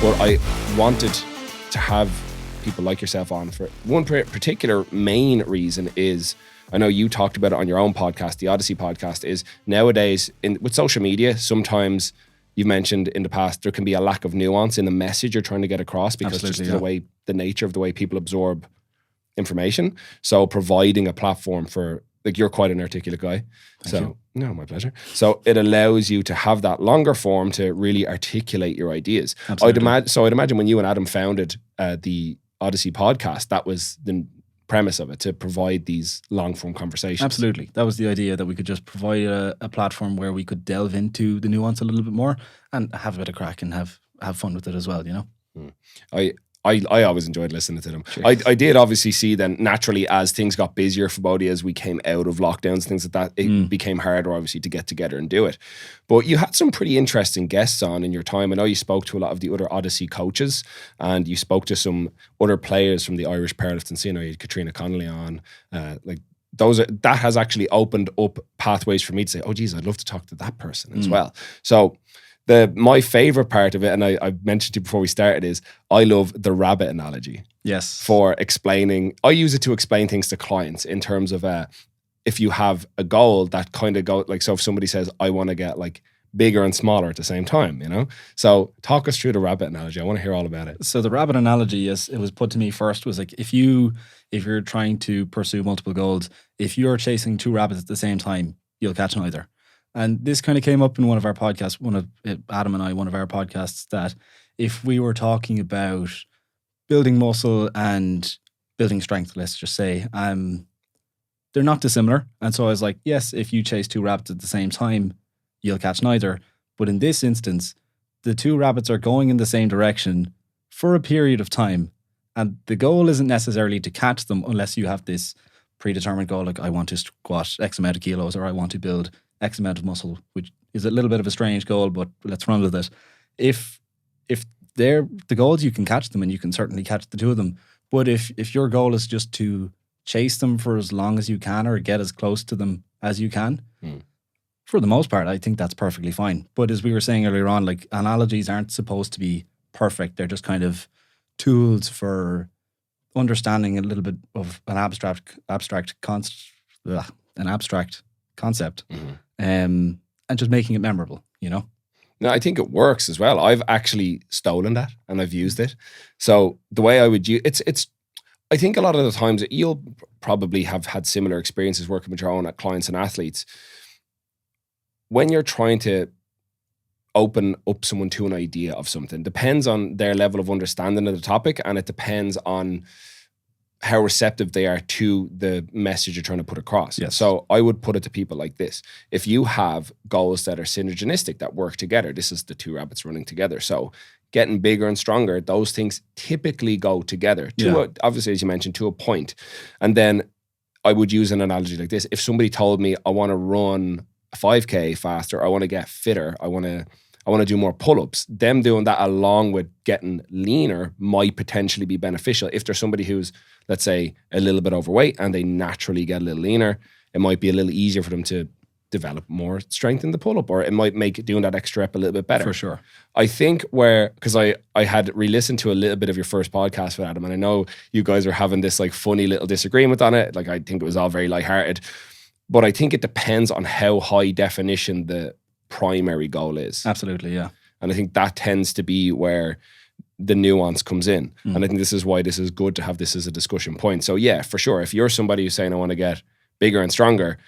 But I wanted to have people like yourself on for one particular main reason is, I know you talked about it on your own podcast, the Odyssey podcast, is nowadays with social media, sometimes you've mentioned in the past, there can be a lack of nuance in the message you're trying to get across because the nature of the way people absorb information. So providing a platform for, like, you're quite an articulate guy. Thank you. No, my pleasure. So it allows you to have that longer form to really articulate your ideas. Absolutely. I'd imagine when you and Adam founded the Odyssey podcast, that was the premise of it, to provide these long form conversations. Absolutely. That was the idea, that we could just provide a platform where we could delve into the nuance a little bit more and have a bit of crack and have fun with it as well, you know? I always enjoyed listening to them. I did obviously see then naturally as things got busier for Bodhi, as we came out of lockdowns, things like that, it became harder obviously to get together and do it. But you had some pretty interesting guests on in your time. I know you spoke to a lot of the other Odyssey coaches and you spoke to some other players from the Irish powerlifting scene. You had Katrina Connolly on, that has actually opened up pathways for me to say, oh geez, I'd love to talk to that person as well. So my favorite part of it, and I mentioned to you before we started, is I love the rabbit analogy. Yes. For explaining, I use it to explain things to clients in terms of if you have a goal that kind of go like, so if somebody says, I want to get like bigger and smaller at the same time, you know? So talk us through the rabbit analogy. I want to hear all about it. So the rabbit analogy, as it was put to me first, was like, if you're trying to pursue multiple goals, if you're chasing two rabbits at the same time, you'll catch neither. And this kind of came up in one of our podcasts, Adam and I, one of our podcasts, that if we were talking about building muscle and building strength, let's just say, they're not dissimilar. And so I was like, yes, if you chase two rabbits at the same time, you'll catch neither. But in this instance, the two rabbits are going in the same direction for a period of time. And the goal isn't necessarily to catch them unless you have this predetermined goal, like I want to squat X amount of kilos or I want to build X amount of muscle, which is a little bit of a strange goal, but let's run with it. If they're the goals, you can catch them and you can certainly catch the two of them. But if your goal is just to chase them for as long as you can or get as close to them as you can, for the most part, I think that's perfectly fine. But as we were saying earlier on, like, analogies aren't supposed to be perfect. They're just kind of tools for understanding a little bit of an abstract concept. And just making it memorable, you know? No, I think it works as well. I've actually stolen that and I've used it. So the way I would use it's I think a lot of the times you'll probably have had similar experiences working with your own clients and athletes. When you're trying to open up someone to an idea of something, depends on their level of understanding of the topic, and it depends on how receptive they are to the message you're trying to put across. Yes. So I would put it to people like this. If you have goals that are synergistic, that work together, this is the two rabbits running together. So getting bigger and stronger, those things typically go together. Obviously, as you mentioned, to a point. And then I would use an analogy like this. If somebody told me, I want to run a 5K faster, I want to get fitter, I want to do more pull-ups, them doing that along with getting leaner might potentially be beneficial. If there's somebody who's, let's say, a little bit overweight and they naturally get a little leaner, it might be a little easier for them to develop more strength in the pull-up, or it might make doing that extra rep a little bit better. For sure. I think because I had re-listened to a little bit of your first podcast with Adam, and I know you guys are having this like funny little disagreement on it. Like, I think it was all very lighthearted, but I think it depends on how high definition the primary goal is. Absolutely, yeah. And I think that tends to be where the nuance comes in. And I think this is why this is good to have this as a discussion point. So yeah, for sure, if you're somebody who's saying I want to get bigger and stronger,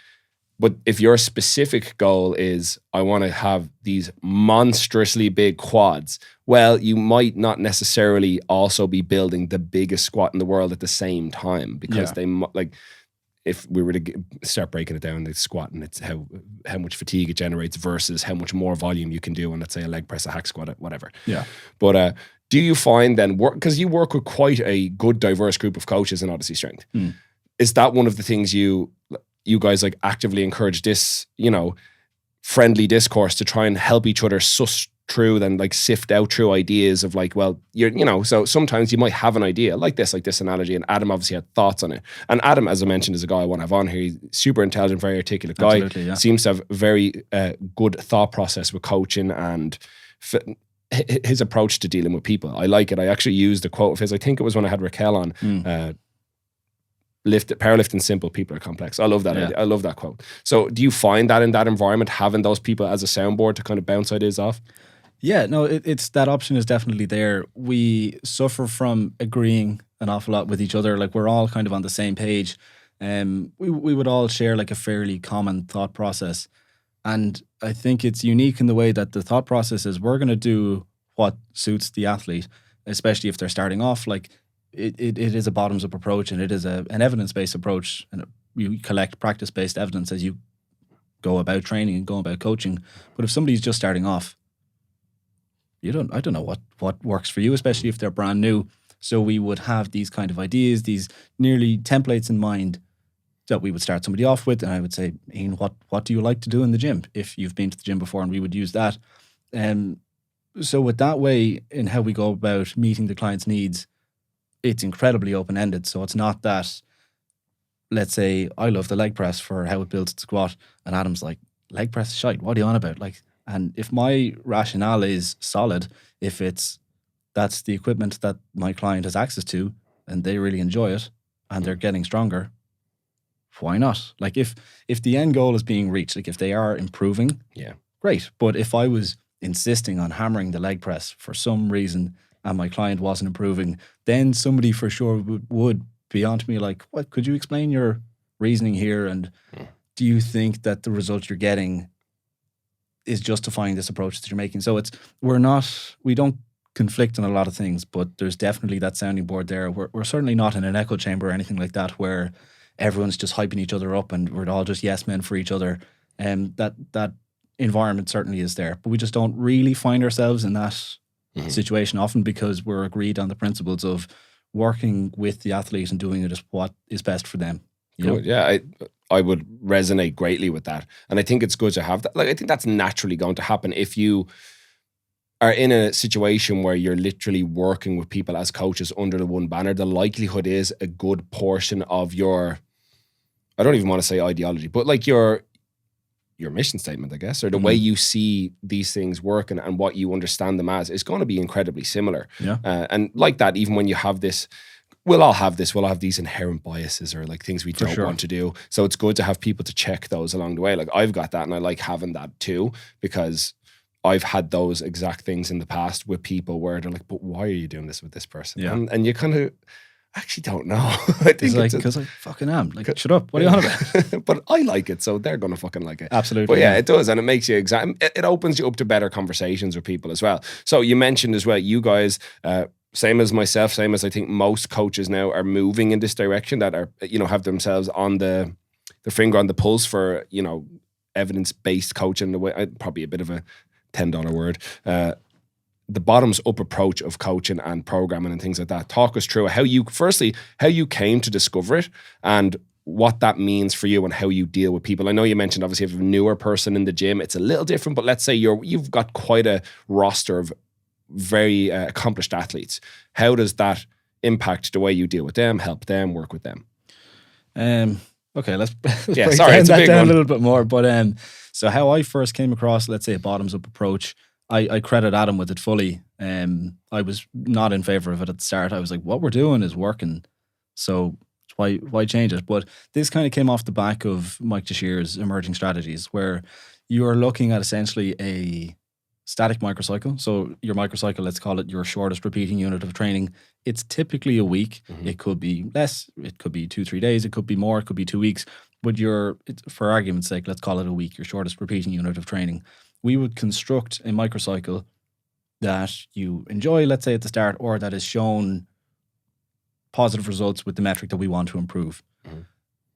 but if your specific goal is I want to have these monstrously big quads, well, you might not necessarily also be building the biggest squat in the world at the same time, because they like, if we were to start breaking it down, the squat, and it's how much fatigue it generates versus how much more volume you can do on, let's say, a leg press, a hack squat, whatever. Yeah. But do you find then, because you work with quite a good diverse group of coaches in Odyssey Strength, is that one of the things you guys like actively encourage, this, you know, friendly discourse to try and help each other suss through, then like sift out through ideas of like, well, you know, so sometimes you might have an idea like this analogy, and Adam obviously had thoughts on it. And Adam, as I mentioned, is a guy I want to have on here. He's super intelligent, very articulate guy. Absolutely, yeah. Seems to have very good thought process with coaching, and his approach to dealing with people. I like it. I actually used a quote of his. I think it was when I had Raquel on. Powerlifting simple, people are complex. I love that. Yeah. I love that quote. So do you find that in that environment, having those people as a soundboard to kind of bounce ideas off? Yeah, no, it's that option is definitely there. We suffer from agreeing an awful lot with each other. Like we're all kind of on the same page. We would all share like a fairly common thought process. And I think it's unique in the way that the thought process is we're going to do what suits the athlete, especially if they're starting off. Like it is a bottoms-up approach, and it is an evidence-based approach, and you collect practice-based evidence as you go about training and go about coaching. But if somebody's just starting off, I don't know what works for you, especially if they're brand new. So we would have these kind of ideas, these nearly templates in mind that we would start somebody off with. And I would say, Ian, what do you like to do in the gym? If you've been to the gym before, and we would use that. So with that way in how we go about meeting the client's needs, it's incredibly open-ended. So it's not that, let's say, I love the leg press for how it builds the squat, and Adam's like, leg press is shite. What are you on about? Like, and if my rationale is solid, if that's the equipment that my client has access to and they really enjoy it and they're getting stronger, why not? Like if the end goal is being reached, like if they are improving, yeah, great. But if I was insisting on hammering the leg press for some reason and my client wasn't improving, then somebody for sure would be onto me like, what, could you explain your reasoning here? And do you think that the result you're getting is justifying this approach that you're making? So we don't conflict on a lot of things, but there's definitely that sounding board there. We're certainly not in an echo chamber or anything like that where everyone's just hyping each other up and we're all just yes men for each other. And that environment certainly is there, but we just don't really find ourselves in that situation often because we're agreed on the principles of working with the athlete and doing it as what is best for them. You know? Yeah, I would resonate greatly with that. And I think it's good to have that. Like, I think that's naturally going to happen if you are in a situation where you're literally working with people as coaches under the one banner. The likelihood is a good portion of your, I don't even want to say ideology, but like your mission statement, I guess, or the way you see these things work and what you understand them as is going to be incredibly similar. Yeah. And like that, even when you have this, we'll all have this, we'll have these inherent biases or like things we don't want to do. So it's good to have people to check those along the way. Like I've got that and I like having that too, because I've had those exact things in the past with people where they're like, but why are you doing this with this person? Yeah. And you kind of actually don't know. I think it's because I fucking am. Like, shut up. What are you on about? But I like it, so they're going to fucking like it. Absolutely. But yeah, it does. And it makes you it opens you up to better conversations with people as well. So you mentioned as well, you guys, same as myself, same as I think most coaches now are moving in this direction that are, have themselves on their finger on the pulse for, evidence-based coaching. The way, probably a bit of a $10 word. The bottoms up approach of coaching and programming and things like that. Talk us through how you came to discover it and what that means for you and how you deal with people. I know you mentioned obviously if you have a newer person in the gym, it's a little different, but let's say you've got quite a roster of very accomplished athletes. How does that impact the way you deal with them, help them, work with them? Okay, let's break it's that down one. a little bit more. But so how I first came across, let's say, a bottoms up approach, I credit Adam with it fully. I was not in favor of it at the start. I was like, what we're doing is working, so why change it? But this kind of came off the back of Mike Teixeira's emerging strategies, where you are looking at essentially a static microcycle. So your microcycle, let's call it your shortest repeating unit of training. It's typically a week. It could be less. It could be 2-3 days. It could be more. It could be 2 weeks. But for argument's sake, let's call it a week, your shortest repeating unit of training. We would construct a microcycle that you enjoy, let's say at the start, or that has shown positive results with the metric that we want to improve.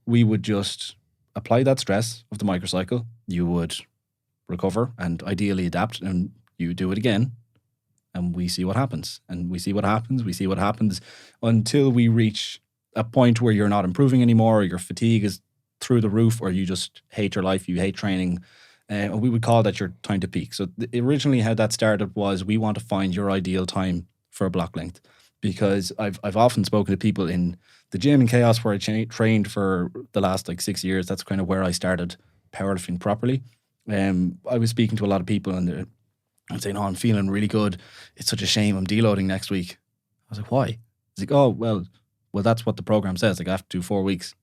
We would just apply that stress of the microcycle. You would recover and ideally adapt, and you do it again, and we see what happens. And we see what happens. We see what happens until we reach a point where you're not improving anymore, or your fatigue is through the roof, or you just hate your life, you hate training. And we would call that your time to peak. So originally how that started was we want to find your ideal time for a block length, because I've often spoken to people in the gym in Chaos where I trained for the last 6 years. That's kind of where I started powerlifting properly. I was speaking to a lot of people and I'm saying, oh, I'm feeling really good. It's such a shame I'm deloading next week. I was like, why? He's like, oh, well, that's what the program says. Like, I have to do 4 weeks.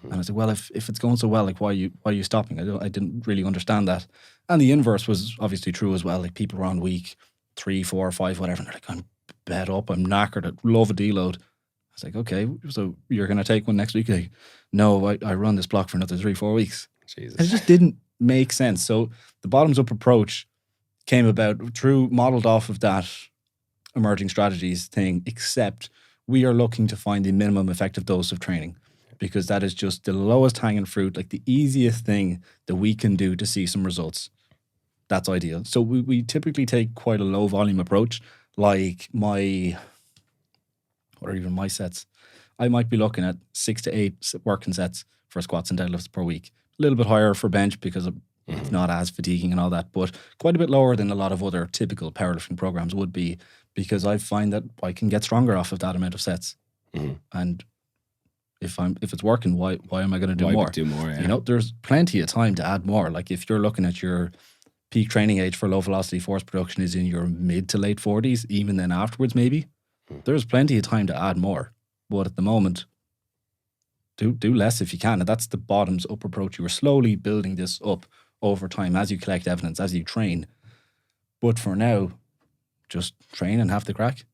And I was like, well, if it's going so well, like, why are you stopping? I didn't really understand that. And the inverse was obviously true as well. Like, people were on week 3, 4, 5, whatever, and they're like, I'm bed up, I'm knackered, I love a deload. I was like, okay, so you're going to take one next week? Like, no, I run this block for another 3, 4 weeks. Jesus. And it just didn't make sense. So the bottoms up approach came about modeled off of that emerging strategies thing, except we are looking to find the minimum effective dose of training, because that is just the lowest hanging fruit, like the easiest thing that we can do to see some results. That's ideal. So we typically take quite a low volume approach, like my sets. I might be looking at 6 to 8 working sets for squats and deadlifts per week. A little bit higher for bench because it's not as fatiguing and all that, but quite a bit lower than a lot of other typical powerlifting programs would be, because I find that I can get stronger off of that amount of sets. And if it's working, why am I going to do more? Do more, yeah. You know, there's plenty of time to add more. Like, if you're looking at your peak training age for low velocity force production is in your mid to late 40s, even then afterwards maybe, there's plenty of time to add more. But at the moment, do less if you can. And that's the bottoms up approach. You are slowly building this up over time as you collect evidence, as you train. But for now, just train and have the crack.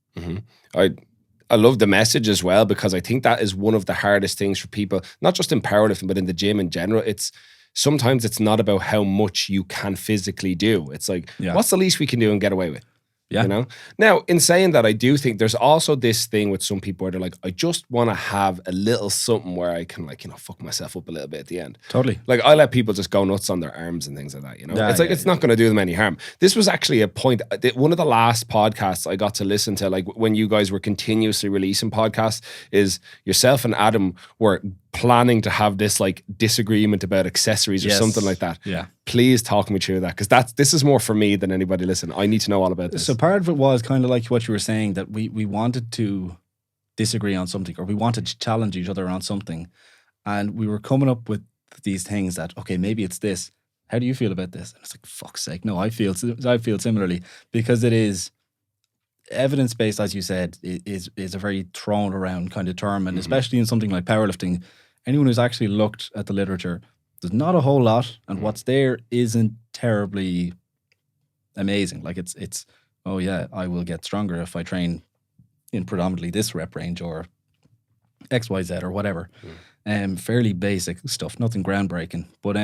I love the message as well, because I think that is one of the hardest things for people, not just in powerlifting, but in the gym in general. Sometimes it's not about how much you can physically do. It's like, what's the least we can do and get away with? Yeah. You know? Now, in saying that, I do think there's also this thing with some people where they're like, I just want to have a little something where I can, like, you know, fuck myself up a little bit at the end. Totally. Like, I let people just go nuts on their arms and things like that, you know? It's like, it's not going to do them any harm. This was actually a point, one of the last podcasts I got to listen to, like, when you guys were continuously releasing podcasts, is yourself and Adam were planning to have this, like, disagreement about accessories or something like that. Yeah. Please talk me through that, because this is more for me than anybody listening. I need to know all about this. So part of it was kind of like what you were saying, that we wanted to disagree on something, or we wanted to challenge each other on something. And we were coming up with these things that, okay, maybe it's this. How do you feel about this? And it's like, fuck's sake, no, I feel similarly, because it is evidence-based, as you said, is a very thrown around kind of term. And especially in something like powerlifting, anyone who's actually looked at the literature, there's not a whole lot, and what's there isn't terribly amazing. Like, it's oh yeah, I will get stronger if I train in predominantly this rep range or XYZ or whatever. Fairly basic stuff, nothing groundbreaking. But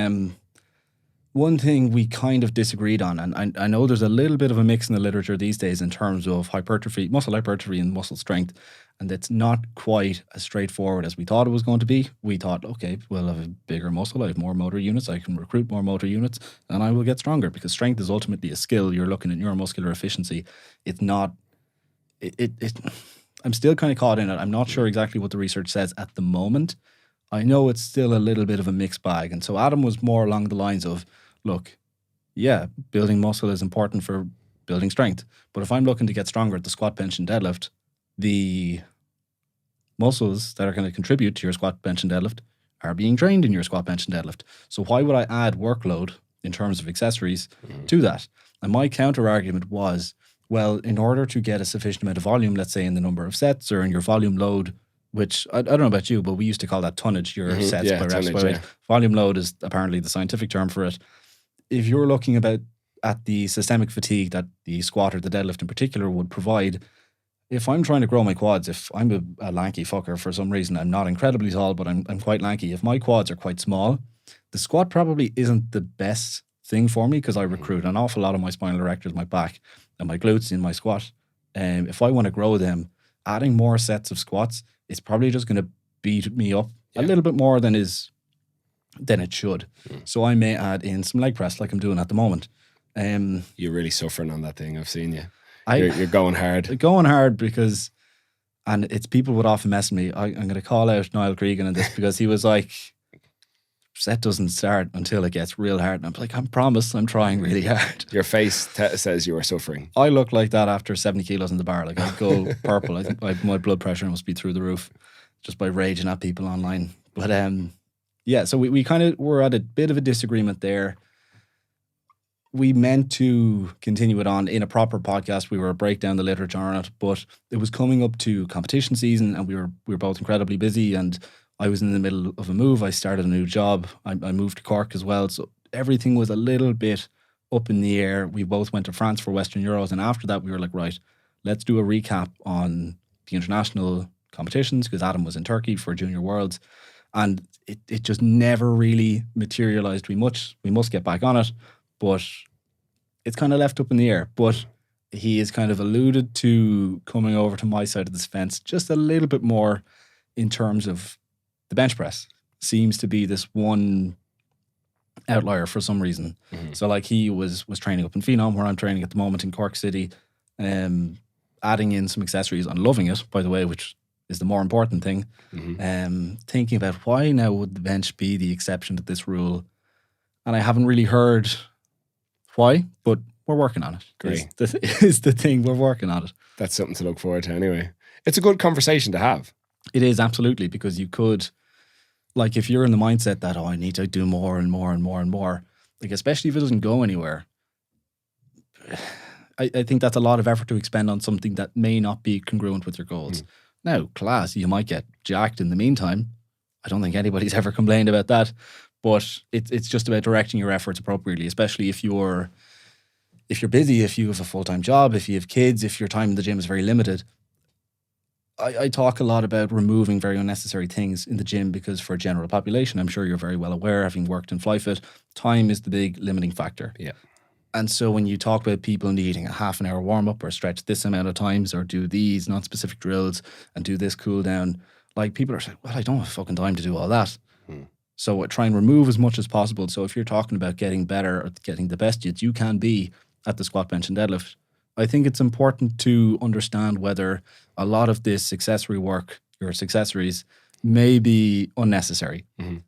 one thing we kind of disagreed on, and I know there's a little bit of a mix in the literature these days in terms of hypertrophy, muscle hypertrophy and muscle strength, and it's not quite as straightforward as we thought it was going to be. We thought, okay, well, I have a bigger muscle, I have more motor units, I can recruit more motor units, and I will get stronger, because strength is ultimately a skill. You're looking at neuromuscular efficiency. It's not, I'm still kind of caught in it. I'm not sure exactly what the research says at the moment. I know it's still a little bit of a mixed bag. And so Adam was more along the lines of, look, yeah, building muscle is important for building strength. But if I'm looking to get stronger at the squat, bench, and deadlift, the muscles that are going to contribute to your squat, bench, and deadlift are being trained in your squat, bench, and deadlift. So why would I add workload in terms of accessories to that? And my counter argument was, well, in order to get a sufficient amount of volume, let's say in the number of sets or in your volume load, which I don't know about you, but we used to call that tonnage, your sets by reps by weight. Volume load is apparently the scientific term for it. If you're looking at the systemic fatigue that the squat or the deadlift in particular would provide, if I'm trying to grow my quads, if I'm a lanky fucker for some reason, I'm not incredibly tall, but I'm quite lanky. If my quads are quite small, the squat probably isn't the best thing for me, because I recruit an awful lot of my spinal erectors, my back, and my glutes in my squat. If I want to grow them, adding more sets of squats, it's probably just going to beat me up a little bit more than it should. So I may add in some leg press, like I'm doing at the moment. You're really suffering on that thing. I've seen you. You're going hard. Going hard because, and it's people would often mess with me. I'm going to call out Niall Cregan in this, because he was like, set doesn't start until it gets real hard. And I'm like, I promise I'm trying really hard. Your face says you are suffering. I look like that after 70 kilos in the bar. Like, I go purple. I think my blood pressure must be through the roof just by raging at people online. But yeah, so we kind of were at a bit of a disagreement there. we meant to continue it on in a proper podcast. We were break down the literature on it, but it was coming up to competition season, and we were both incredibly busy. And I was in the middle of a move. I started a new job. I moved to Cork as well, so everything was a little bit up in the air. We both went to France for Western Euros, and after that, we were like, right, let's do a recap on the international competitions, because Adam was in Turkey for Junior Worlds, and it just never really materialized. We must get back on it. But it's kind of left up in the air. But he has kind of alluded to coming over to my side of this fence just a little bit more in terms of the bench press. Seems to be this one outlier for some reason. Mm-hmm. So like he was training up in Phenom, where I'm training at the moment in Cork City, adding in some accessories and loving it, by the way, which is the more important thing. Mm-hmm. Thinking about why now would the bench be the exception to this rule. And I haven't really heard why, but we're working on it. Great. Is the thing, we're working on it. That's something to look forward to anyway. It's a good conversation to have. It is, absolutely, because you could, like, if you're in the mindset that, I need to do more and more and more and more, like, especially if it doesn't go anywhere, I think that's a lot of effort to expend on something that may not be congruent with your goals. Now, class, you might get jacked in the meantime. I don't think anybody's ever complained about that. But it's just about directing your efforts appropriately, especially if you're busy, if you have a full-time job, if you have kids, if your time in the gym is very limited. I talk a lot about removing very unnecessary things in the gym, because for a general population, I'm sure you're very well aware, having worked in FlyFit, time is the big limiting factor. Yeah. And so when you talk about people needing a half an hour warm-up or stretch this amount of times or do these non-specific drills and do this cool down, like, people are saying, well, I don't have fucking time to do all that. So try and remove as much as possible. So if you're talking about getting better or getting the best you can be at the squat, bench and deadlift, I think it's important to understand whether a lot of this accessory work, your accessories, may be unnecessary. Mm-hmm.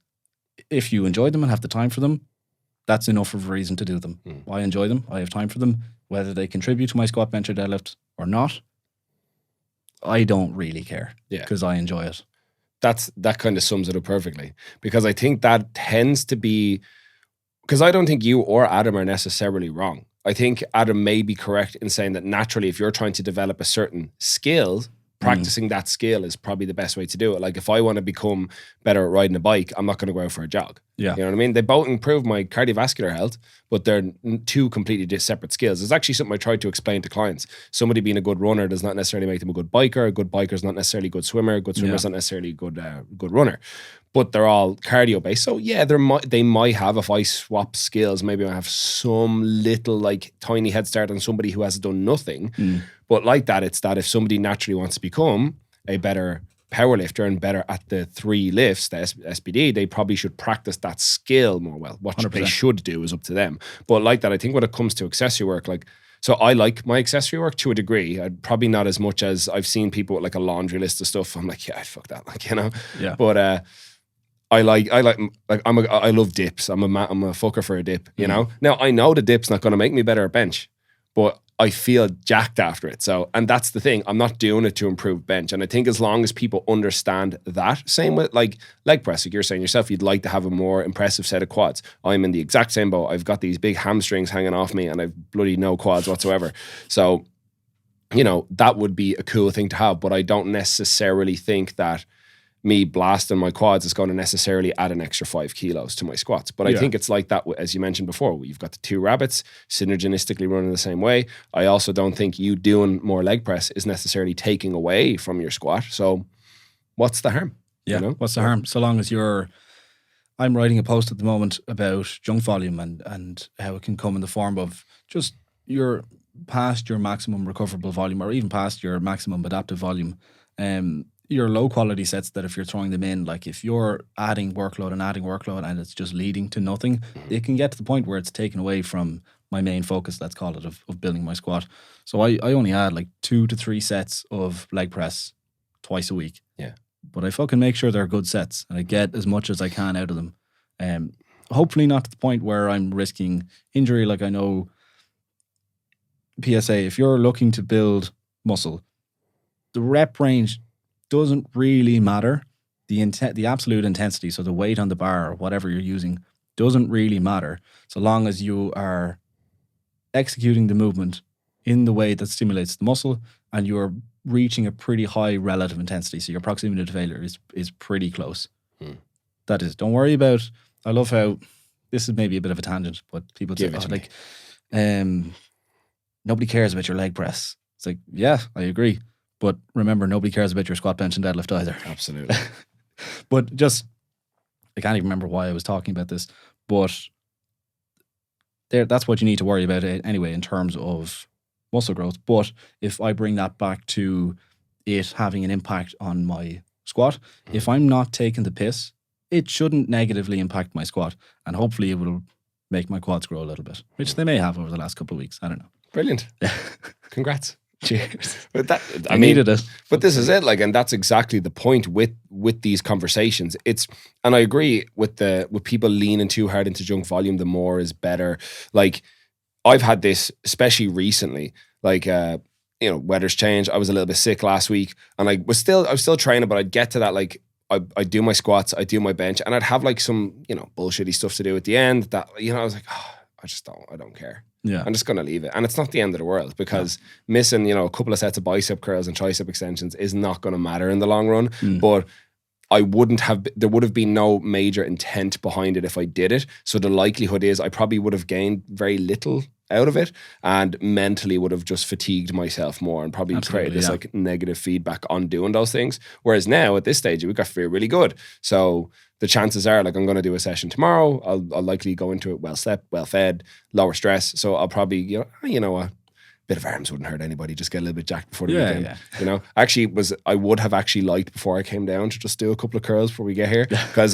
If you enjoy them and have the time for them, that's enough of a reason to do them. I enjoy them. I have time for them. Whether they contribute to my squat, bench or deadlift or not, I don't really care, because I enjoy it. That kind of sums it up perfectly, because I think that tends to be, because I don't think you or Adam are necessarily wrong. I think Adam may be correct in saying that naturally, if you're trying to develop a certain skill, practicing that skill is probably the best way to do it. Like, if I want to become better at riding a bike, I'm not going to go out for a jog. Yeah. You know what I mean? They both improve my cardiovascular health, but they're two completely separate skills. It's actually something I try to explain to clients. Somebody being a good runner does not necessarily make them a good biker. A good biker is not necessarily a good swimmer. A good swimmer is not necessarily a good runner. But they're all cardio based. So yeah, they might have, if I swap skills, maybe I have some little like tiny head start on somebody who has done nothing. But like that, it's that if somebody naturally wants to become a better power lifter and better at the 3 lifts, the SBD, they probably should practice that skill more well. What 100%. they should do is up to them. But like that, I think when it comes to accessory work, like, so I like my accessory work to a degree. I'd probably not as much as I've seen people with like a laundry list of stuff. I'm like, yeah, fuck that, like, you know. Yeah. But I love dips. I'm a fucker for a dip, you know. Now I know the dip's not going to make me better at bench, but I feel jacked after it. So, and that's the thing. I'm not doing it to improve bench. And I think as long as people understand that, same with like leg press, like you're saying yourself, you'd like to have a more impressive set of quads. I'm in the exact same boat. I've got these big hamstrings hanging off me and I've bloody no quads whatsoever. So, you know, that would be a cool thing to have, but I don't necessarily think that me blasting my quads is going to necessarily add an extra 5 kilos to my squats. But I think it's like that, as you mentioned before, you've got the 2 rabbits synergistically running the same way. I also don't think you doing more leg press is necessarily taking away from your squat. So what's the harm? Yeah, you know? What's the harm? So long as I'm writing a post at the moment about junk volume and how it can come in the form of just your past your maximum recoverable volume or even past your maximum adaptive volume. Your low quality sets that if you're throwing them in, like if you're adding workload and it's just leading to nothing, it can get to the point where it's taken away from my main focus, let's call it, of building my squat. So I only add like 2 to 3 sets of leg press twice a week. Yeah. But I fucking make sure they're good sets and I get as much as I can out of them. Hopefully not to the point where I'm risking injury. Like I know PSA, if you're looking to build muscle, the rep range doesn't really matter. The absolute intensity, so the weight on the bar or whatever you're using, doesn't really matter so long as you are executing the movement in the way that stimulates the muscle, and you're reaching a pretty high relative intensity. So your proximity to failure is pretty close. That is. Don't worry about. I love how this is maybe a bit of a tangent, but people say, nobody cares about your leg press. It's like, yeah, I agree. But remember, nobody cares about your squat, bench, and deadlift either. Absolutely. But just, I can't even remember why I was talking about this, but that's what you need to worry about anyway in terms of muscle growth. But if I bring that back to it having an impact on my squat, if I'm not taking the piss, it shouldn't negatively impact my squat. And hopefully it will make my quads grow a little bit, which they may have over the last couple of weeks. I don't know. Brilliant. Congrats. Cheers. But that, I needed it. But this is it, like, and that's exactly the point with these conversations. And I agree with people leaning too hard into junk volume. The more is better. Like, I've had this, especially recently. Like, weather's changed. I was a little bit sick last week, and I was still training, but I'd get to that, like, I'd do my squats, I'd do my bench, and I'd have like some, bullshitty stuff to do at the end. That, I was like, I don't care. Yeah. I'm just going to leave it. And it's not the end of the world, because missing, a couple of sets of bicep curls and tricep extensions is not going to matter in the long run. But there would have been no major intent behind it if I did it. So the likelihood is I probably would have gained very little out of it, and mentally would have just fatigued myself more and probably created this like negative feedback on doing those things. Whereas now at this stage, we got to feel really good. So the chances are, like, I'm going to do a session tomorrow. I'll likely go into it well slept, well fed, lower stress. So I'll probably, a bit of arms wouldn't hurt anybody. Just get a little bit jacked before the weekend. Yeah. I would have actually liked, before I came down, to just do a couple of curls before we get here, because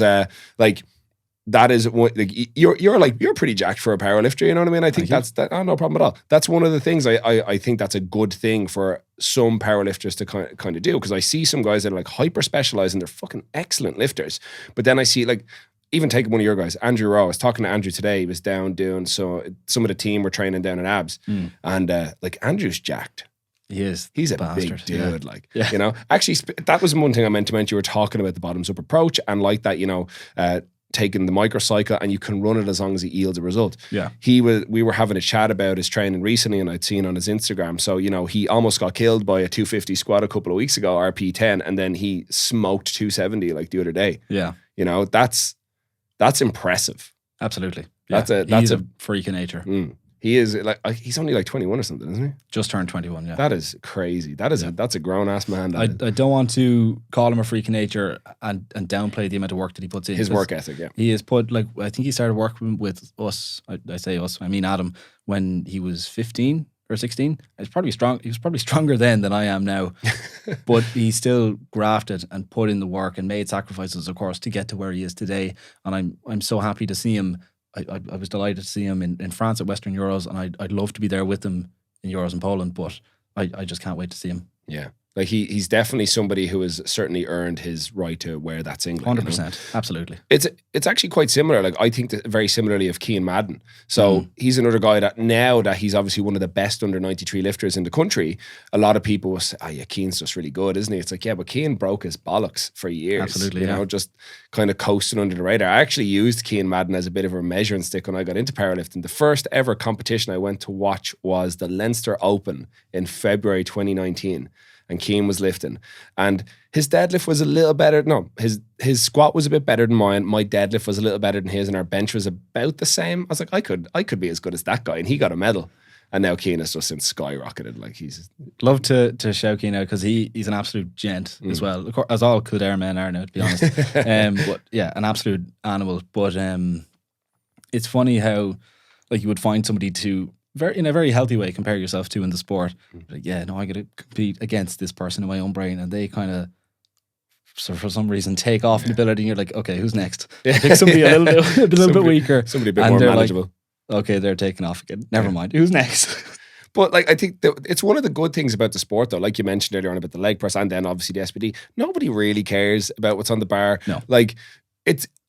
that is what, like, you're pretty jacked for a powerlifter, you know what I mean? I think that's no problem at all. That's one of the things I think that's a good thing for some powerlifters to kind of do, because I see some guys that are like hyper specialized and they're fucking excellent lifters. But then I see, like, even taking one of your guys, Andrew Rowe. I was talking to Andrew today. He was down doing, so some of the team were training down in abs, and like, Andrew's jacked. He is. He's a bastard. Big dude, Actually, that was one thing I meant to mention. You were talking about the bottoms up approach, and like that, taking the microcycle, and you can run it as long as it yields a result. Yeah. We were having a chat about his training recently, and I'd seen on his Instagram. So, he almost got killed by a 250 squat a couple of weeks ago, RP10, and then he smoked 270 like the other day. Yeah. That's impressive. Absolutely. Yeah. That's a freak of nature. He is, like, he's only like 21 or something, isn't he? Just turned 21, yeah. That is crazy. That's a grown ass man. I don't want to call him a freak of nature and downplay the amount of work that he puts in. His work ethic, yeah. He has put, like, I think he started working with us. I say us, I mean Adam, when he was 15 or 16. He was probably stronger then than I am now. But he still grafted and put in the work and made sacrifices, of course, to get to where he is today. And I'm so happy to see him. I was delighted to see him in France at Western Euros, and I'd love to be there with him in Euros in Poland, but I just can't wait to see him. Yeah. Like, he's definitely somebody who has certainly earned his right to wear that singlet. 100%. Absolutely. It's actually quite similar. Like, I think very similarly of Cian Madden. So he's another guy that, now that he's obviously one of the best under 93 lifters in the country, a lot of people will say, Cian's just really good, isn't he? It's like, yeah, but Cian broke his bollocks for years. Absolutely, just kind of coasting under the radar. I actually used Cian Madden as a bit of a measuring stick when I got into powerlifting. The first ever competition I went to watch was the Leinster Open in February 2019. And Cian was lifting, and his deadlift was a little better. No, his squat was a bit better than mine. My deadlift was a little better than his, and our bench was about the same. I was like, I could be as good as that guy, and he got a medal. And now Cian has just since skyrocketed. Like, he's love to shout Cian out, because he's an absolute gent as well, of course, as all Kildare men are now, to be honest. But yeah, an absolute animal. But it's funny how, like, you would find somebody to, in a very healthy way, compare yourself to in the sport. Like, yeah, no, I got to compete against this person in my own brain, and they kind of, so for some reason, take off in ability, and you're like, okay, who's next? Pick somebody a little bit weaker, somebody a bit more manageable. Like, okay, they're taking off again. Never mind. Who's next? But, like, I think it's one of the good things about the sport, though. Like you mentioned earlier on about the leg press, and then obviously the SPD. Nobody really cares about what's on the bar. No. Like,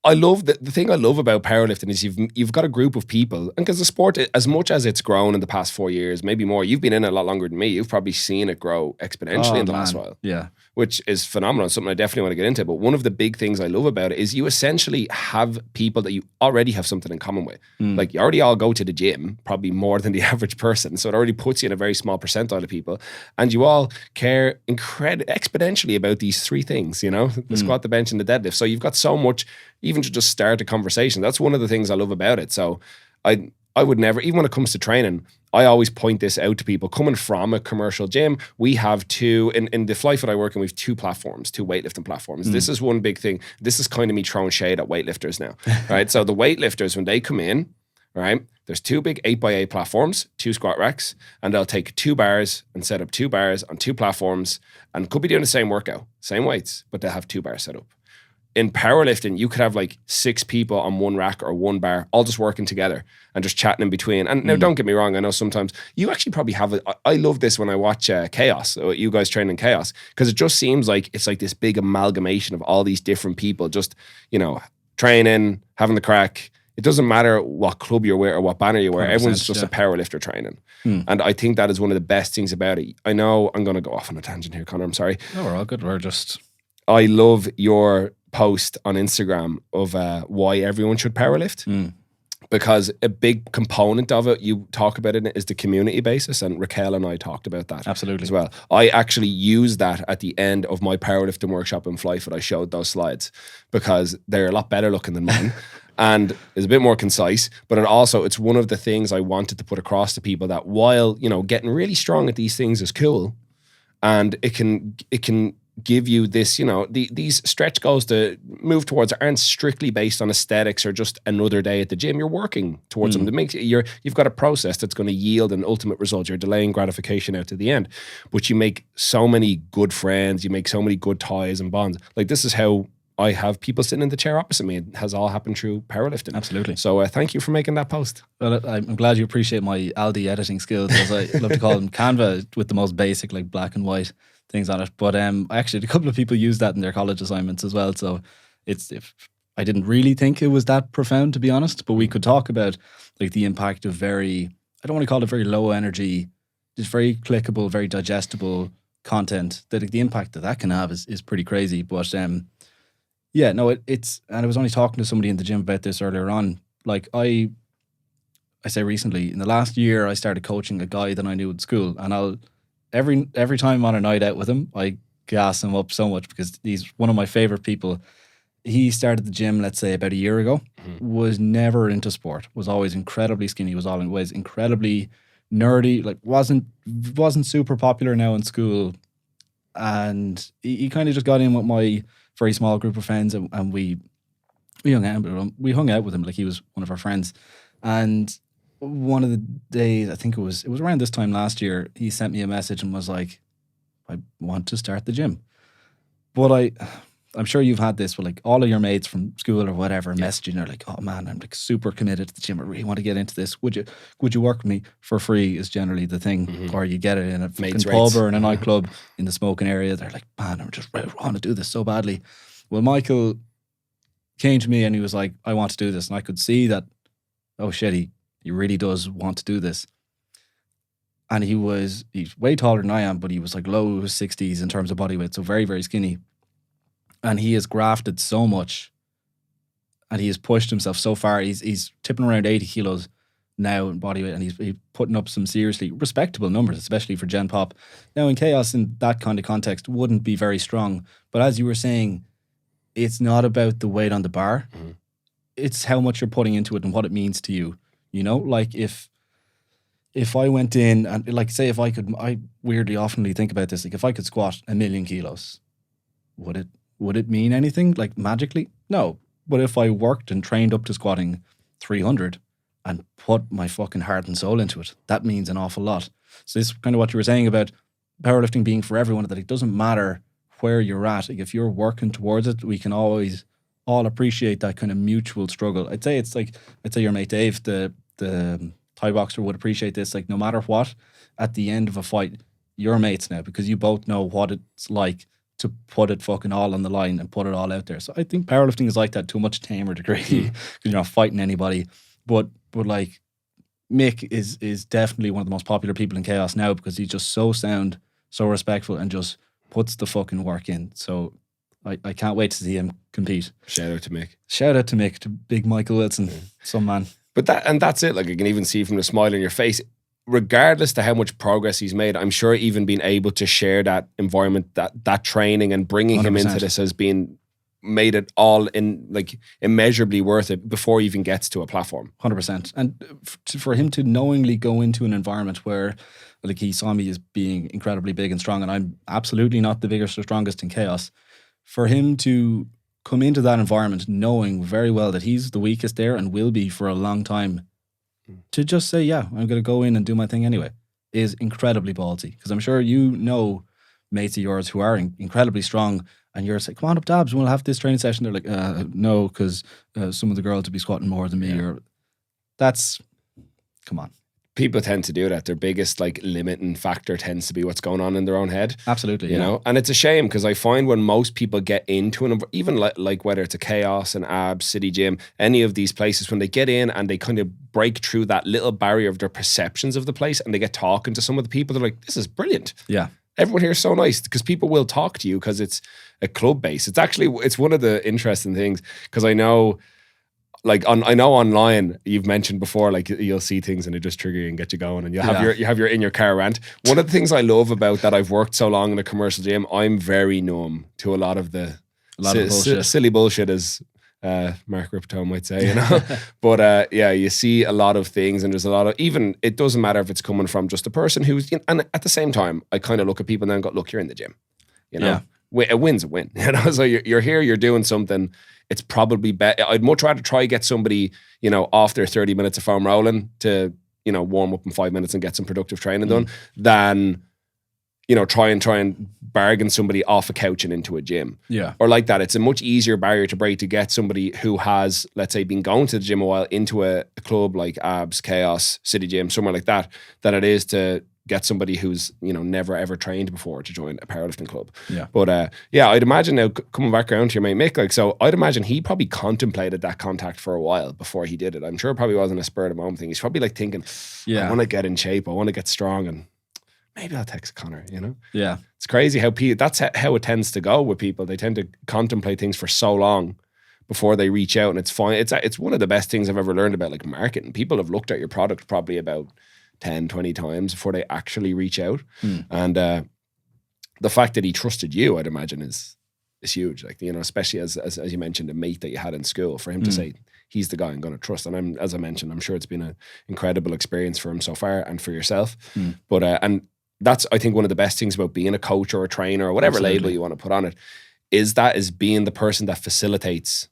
I love the thing I love about powerlifting is you've got a group of people, and because the sport, as much as it's grown in the past 4 years, maybe more, you've been in it a lot longer than me. You've probably seen it grow exponentially in the last while. Yeah. Which is phenomenal, something I definitely want to get into. But one of the big things I love about it is you essentially have people that you already have something in common with. Like you already all go to the gym, probably more than the average person. So it already puts you in a very small percentile of people. And you all care exponentially about these three things, you know, the squat, the bench, and the deadlift. So you've got so much, even to just start a conversation. That's one of the things I love about it. So I would never, even when it comes to training, I always point this out to people. Coming from a commercial gym, we have in the Flyfoot I work in, we have two weightlifting platforms. This is one big thing. This is kind of me throwing shade at weightlifters now, right? So the weightlifters, when they come in, right, there's two big 8x8 platforms, 2 squat racks, and they'll take 2 bars and set up 2 bars on 2 platforms and could be doing the same workout, same weights, but they'll have 2 bars set up. In powerlifting, you could have like 6 people on 1 rack or 1 bar, all just working together and just chatting in between. And now, don't get me wrong, I know sometimes you actually probably have I love this when I watch Chaos, you guys train in Chaos, because it just seems like it's like this big amalgamation of all these different people just, you know, training, having the crack. It doesn't matter what club you're with or what banner you wear. Everyone's just a powerlifter training. And I think that is one of the best things about it. I know I'm going to go off on a tangent here, Conor. I'm sorry. No, we're all good. We're just... I love your post on Instagram of why everyone should powerlift. Because a big component of it, you talk about it, is the community basis, and Raquel and I talked about that absolutely as well. I actually used that at the end of my powerlifting workshop in Flyfoot. I showed those slides because they're a lot better looking than mine. And it's a bit more concise, but it's one of the things I wanted to put across to people, that while, you know, getting really strong at these things is cool, and it can give you this, you know, these stretch goals to move towards aren't strictly based on aesthetics or just another day at the gym. You're working towards them. You've got a process that's going to yield an ultimate result. You're delaying gratification out to the end, but you make so many good friends. You make so many good ties and bonds. Like, this is how I have people sitting in the chair opposite me. It has all happened through powerlifting. Absolutely. So thank you for making that post. Well, I'm glad you appreciate my Aldi editing skills, as I love to call them. Canva with the most basic, like black and white things on it. But actually, a couple of people use that in their college assignments as well. So I didn't really think it was that profound, to be honest. But we could talk about like the impact of I don't want to call it very low energy, just very clickable, very digestible content. That the impact that can have is pretty crazy. But yeah, no, it's, and I was only talking to somebody in the gym about this earlier on. Like I say recently, in the last year, I started coaching a guy that I knew at school, and I'll every time I'm on a night out with him, I gas him up so much because he's one of my favorite people. He started the gym, let's say, about a year ago. Was never into sport. Was always incredibly skinny. Was always incredibly nerdy. Like wasn't super popular now in school, and he kind of just got in with my very small group of friends, and we hung out with him like he was one of our friends. And one of the days, I think it was around this time last year, he sent me a message and was like, I want to start the gym. But I'm sure you've had this with like all of your mates from school or whatever messaging. They're like, oh man, I'm like super committed to the gym. I really want to get into this. Would you work with me for free is generally the thing. Or you get it in a fucking pub or in a nightclub in the smoking area. They're like, man, I want to do this so badly. Well, Michael came to me and he was like, I want to do this. And I could see that, oh shit, he really does want to do this. And he's way taller than I am, but he was like low 60s in terms of body weight, so very, very skinny. And he has grafted so much, and he has pushed himself so far. He's tipping around 80 kilos now in body weight, and he's putting up some seriously respectable numbers, especially for Gen Pop. Now in Chaos, in that kind of context, wouldn't be very strong. But as you were saying, it's not about the weight on the bar. It's how much you're putting into it and what it means to you. You know, like if I went in and like, say if I could, I weirdly oftenly think about this, like if I could squat 1,000,000 kilos, would it mean anything like magically? No. But if I worked and trained up to squatting 300 and put my fucking heart and soul into it, that means an awful lot. So this is kind of what you were saying about powerlifting being for everyone, that it doesn't matter where you're at. Like if you're working towards it, we can always all appreciate that kind of mutual struggle. I'd say your mate Dave, the Thai boxer, would appreciate this. Like no matter what, at the end of a fight, you're mates now because you both know what it's like to put it fucking all on the line and put it all out there. So I think powerlifting is like that to a much tamer degree because you're not fighting anybody. But like Mick is definitely one of the most popular people in Chaos now because he's just so sound, so respectful, and just puts the fucking work in. So I can't wait to see him compete. Shout out to Mick. Shout out to Mick, to big Michael Wilson, some man. But that's it. Like, you can even see from the smile on your face, regardless to how much progress he's made, I'm sure even being able to share that environment, that training, and bringing 100%. Him into this has been made it all in like immeasurably worth it before he even gets to a platform. 100%. And for him to knowingly go into an environment where, like, he saw me as being incredibly big and strong, and I'm absolutely not the biggest or strongest in Chaos. For him to come into that environment knowing very well that he's the weakest there and will be for a long time, to just say, yeah, I'm going to go in and do my thing anyway, is incredibly ballsy. Because I'm sure you know mates of yours who are incredibly strong, and you're like, come on up, Dabs, we'll have this training session. They're like, no, because some of the girls would be squatting more than me. Yeah. Or that's, come on. People tend to do that. Their biggest like limiting factor tends to be what's going on in their own head. Absolutely, you know. And it's a shame because I find when most people get into an, even like whether it's a Chaos, an Abs, City Gym, any of these places, when they get in and they kind of break through that little barrier of their perceptions of the place, and they get talking to some of the people, they're like, this is brilliant. Yeah. Everyone here is so nice, because people will talk to you because it's a club base. It's one of the interesting things, because I know. Like I know online, you've mentioned before, like you'll see things and it just trigger you and get you going, and you have your in your car rant. One of the things I love about that, I've worked so long in a commercial gym, I'm very numb to a lot of bullshit. Silly bullshit, as Mark Ripto might say, you know. But yeah, you see a lot of things, and there's a lot of, even, it doesn't matter if it's coming from just a person who's, you know, and at the same time, I kind of look at people and then go, look, you're in the gym, you know. Yeah. A win's a win, you know. So you're here, you're doing something. It's probably better. I'd much rather try get somebody, you know, off their 30 minutes of foam rolling to, you know, warm up in 5 minutes and get some productive training done, than, you know, try and bargain somebody off a couch and into a gym. Yeah. Or like that. It's a much easier barrier to break to get somebody who has, let's say, been going to the gym a while into a club like Abs, Chaos, City Gym, somewhere like that, than it is to get somebody who's, you know, never ever trained before to join a powerlifting club. Yeah. But yeah, I'd imagine now, coming back around to your mate Mick, like, so I'd imagine he probably contemplated that contact for a while before he did it. I'm sure it probably wasn't a spur of the moment thing. He's probably like thinking, yeah, I want to get in shape, I want to get strong, and maybe I'll text Conor, you know? Yeah. It's crazy how that's how it tends to go with people. They tend to contemplate things for so long before they reach out, and it's fine. It's one of the best things I've ever learned about like marketing. People have looked at your product probably about 10, 20 times before they actually reach out. And the fact that he trusted you, I'd imagine, is huge. Like, you know, especially as you mentioned, a mate that you had in school, for him to say, he's the guy I'm going to trust. And as I mentioned, I'm sure it's been an incredible experience for him so far, and for yourself. But, and that's, I think, one of the best things about being a coach or a trainer or whatever label you want to put on it, is being the person that facilitates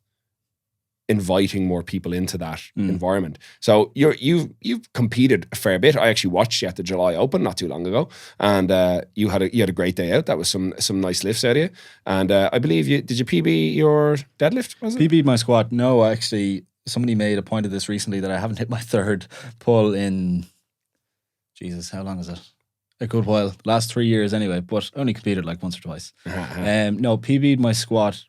inviting more people into that environment. So you've competed a fair bit. I actually watched you at the July Open not too long ago, and you had a great day out. That was some nice lifts out of you. And I believe did you PB your deadlift? Was it? PB'd my squat? No, actually, somebody made a point of this recently that I haven't hit my third pull in, Jesus, how long is it? A good while. Last 3 years anyway, but only competed like once or twice. No, PB'd my squat,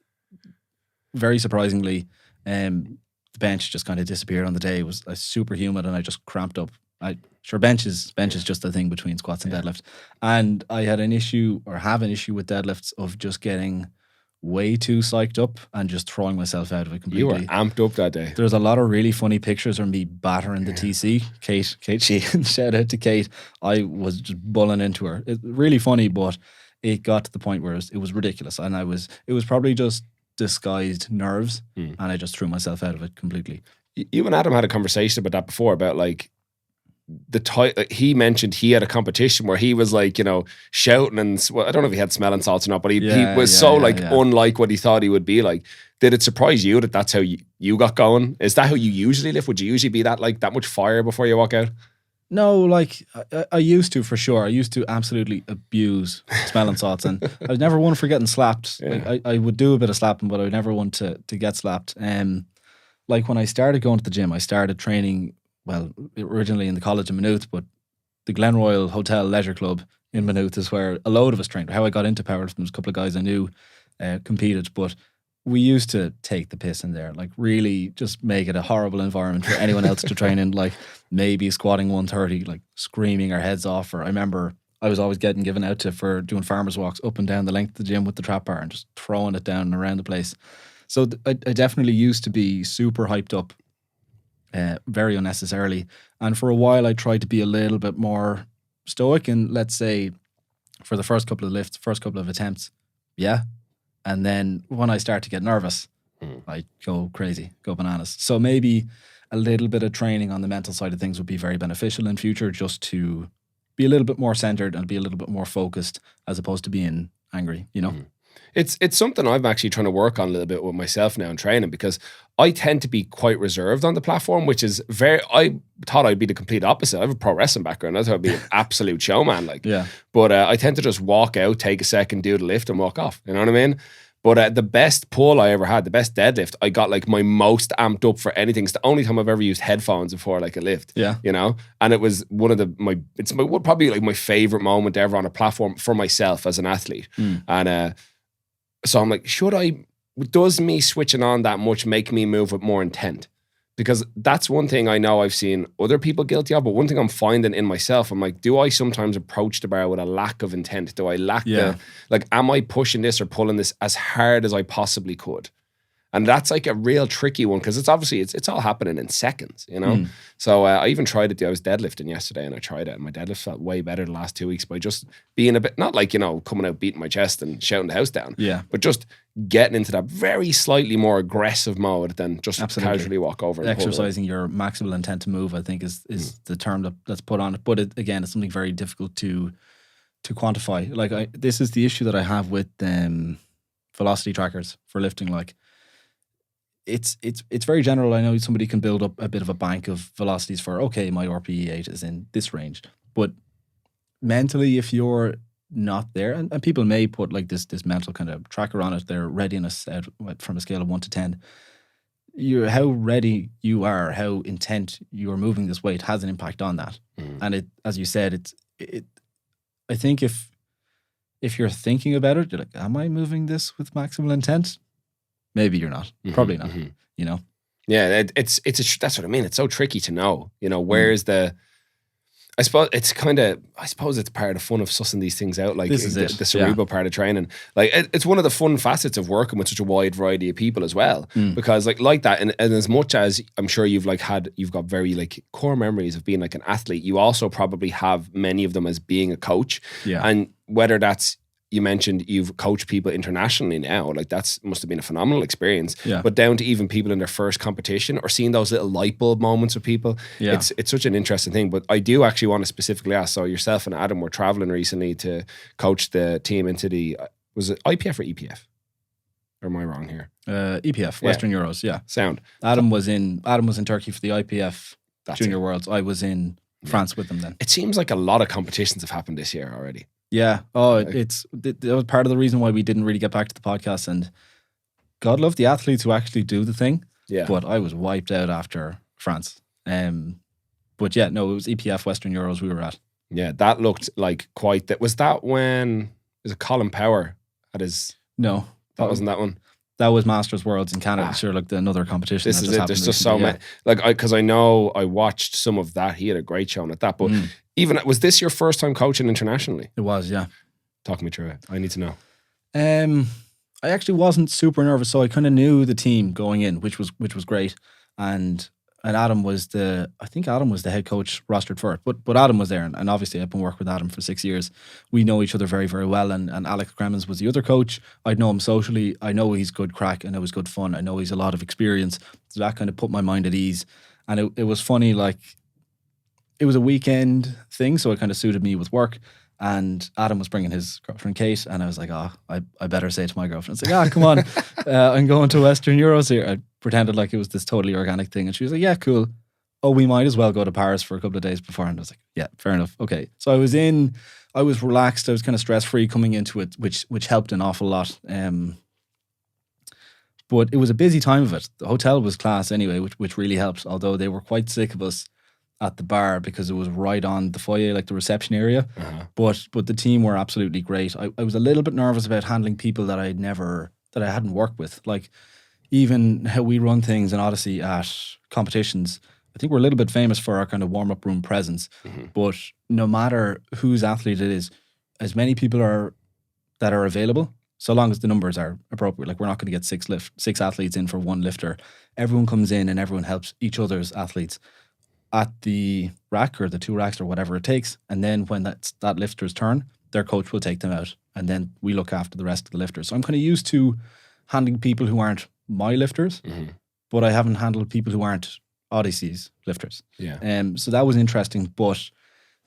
very surprisingly. The bench just kind of disappeared on the day. It was super humid and I just cramped up. Bench is just a thing between squats and deadlift. And I had an issue, or have an issue, with deadlifts of just getting way too psyched up and just throwing myself out of it completely. You were amped up that day. There's a lot of really funny pictures of me battering the TC. Kate Sheehan, shout out to Kate. I was just bulling into her. It really funny, but it got to the point where it was ridiculous. And it was probably just disguised nerves, and I just threw myself out of it completely. You and Adam had a conversation about that before, about like he mentioned he had a competition where he was like, you know, shouting and, well, I don't know if he had smelling salts or not, but he was unlike what he thought he would be like. Did it surprise you that that's how you got going? Is that how you usually lift? Would you usually be that much fire before you walk out? No, like I used to, for sure. I used to absolutely abuse smelling salts, and I was never one for getting slapped. Yeah. Like, I would do a bit of slapping, but I would never want to get slapped. Like when I started going to the gym, I started training, well, originally in the college in Maynooth, but the Glenroyal Hotel Leisure Club in Maynooth is where a load of us trained. How I got into powerlifting, there was a couple of guys I knew competed, but we used to take the piss in there, like really just make it a horrible environment for anyone else to train in, like maybe squatting 130, like screaming our heads off. Or I remember I was always getting given out to for doing farmers walks up and down the length of the gym with the trap bar and just throwing it down and around the place. So I definitely used to be super hyped up, very unnecessarily. And for a while I tried to be a little bit more stoic, and let's say for the first couple of lifts, first couple of attempts, yeah. And then when I start to get nervous, I go crazy, go bananas. So maybe a little bit of training on the mental side of things would be very beneficial in future, just to be a little bit more centered and be a little bit more focused as opposed to being angry, you know? It's something I'm actually trying to work on a little bit with myself now in training, because I tend to be quite reserved on the platform, which is I thought I'd be the complete opposite. I have a pro wrestling background. I thought I'd be an absolute showman. But I tend to just walk out, take a second, do the lift and walk off. You know what I mean? But the best pull I ever had, the best deadlift, I got like my most amped up for anything. It's the only time I've ever used headphones before like a lift. Yeah. You know? And it was one of probably like my favorite moment ever on a platform for myself as an athlete. And so I'm like, does me switching on that much make me move with more intent? Because that's one thing I know I've seen other people guilty of, but one thing I'm finding in myself, I'm like, do I sometimes approach the bar with a lack of intent? Do I lack am I pushing this or pulling this as hard as I possibly could? And that's like a real tricky one, because it's obviously, it's all happening in seconds, you know? So I even tried it. I was deadlifting yesterday and I tried it, and my deadlift felt way better the last 2 weeks by just being a bit, not like, you know, coming out beating my chest and shouting the house down, but just getting into that very slightly more aggressive mode than just casually walk over. Exercising your maximal intent to move, I think, is the term that's put on it. But again, it's something very difficult to quantify. Like this is the issue that I have with velocity trackers for lifting. Like, it's very general. I know somebody can build up a bit of a bank of velocities for, okay, my RPE8 is in this range. But mentally, if you're not there, and people may put like this mental kind of tracker on it, their readiness out from a scale of 1 to 10, how ready you are, how intent you are moving this weight has an impact on that. And it, as you said, I think if you're thinking about it, you're like, am I moving this with maximal intent? Maybe you're not. Probably not. You know. Yeah, that's what I mean. It's so tricky to know. You know, where's the? I suppose it's part of the fun of sussing these things out. Like the cerebral part of training. Like it's one of the fun facets of working with such a wide variety of people as well. Because like that, and as much as I'm sure you've got very like core memories of being like an athlete, you also probably have many of them as being a coach. Yeah. And whether that's, you mentioned you've coached people internationally now, like must have been a phenomenal experience. Yeah. But down to even people in their first competition, or seeing those little light bulb moments with people, it's such an interesting thing. But I do actually want to specifically ask, so yourself and Adam were traveling recently to coach the team into was it IPF or EPF? Or am I wrong here? EPF, Western Euros, yeah. Sound. Adam was in Turkey for the IPF Junior Worlds. I was in France with them then. It seems like a lot of competitions have happened this year already. Yeah. Oh, that was part of the reason why we didn't really get back to the podcast. And God love the athletes who actually do the thing. Yeah. But I was wiped out after France. But yeah, no, it was EPF Western Euros we were at. Yeah, that looked like quite that. Was that when, was it Colin Power had his? No. That wasn't that one. That was Masters Worlds in Canada. Sure, like another competition. This is it. There's just so many. Like, because I know I watched some of that. He had a great showing at that. But even, was this your first time coaching internationally? It was, yeah. Talk me through it. I need to know. I actually wasn't super nervous, so I kind of knew the team going in, which was great. And Adam was the head coach rostered for it. But Adam was there, and obviously I've been working with Adam for 6 years. We know each other very, very well, and Alex Cremens was the other coach. I'd know him socially. I know he's good crack. I know he's good fun. I know he's a lot of experience. So that kind of put my mind at ease. And it was funny, like, it was a weekend thing, so it kind of suited me with work. And Adam was bringing his girlfriend Kate, and I was like, I better say to my girlfriend, it's like, come on, I'm going to Western Euros here. I pretended like it was this totally organic thing, and she was like, yeah, cool. Oh, we might as well go to Paris for a couple of days before. And I was like, yeah, fair enough. Okay. So I was relaxed. I was kind of stress-free coming into it, which helped an awful lot. But it was a busy time of it. The hotel was class anyway, which really helped, although they were quite sick of us at the bar because it was right on the foyer, like the reception area. But the team were absolutely great. I was a little bit nervous about handling people that I hadn't worked with. Like even how we run things in Odyssey at competitions, I think we're a little bit famous for our kind of warm-up room presence. But no matter whose athlete it is, as many people that are available, so long as the numbers are appropriate, like we're not going to get six athletes in for one lifter. Everyone comes in and everyone helps each other's athletes at the rack or the 2 racks or whatever it takes. And then when that lifter's turn, their coach will take them out. And then we look after the rest of the lifters. So I'm kind of used to handling people who aren't my lifters, but I haven't handled people who aren't Odyssey's lifters. So that was interesting, but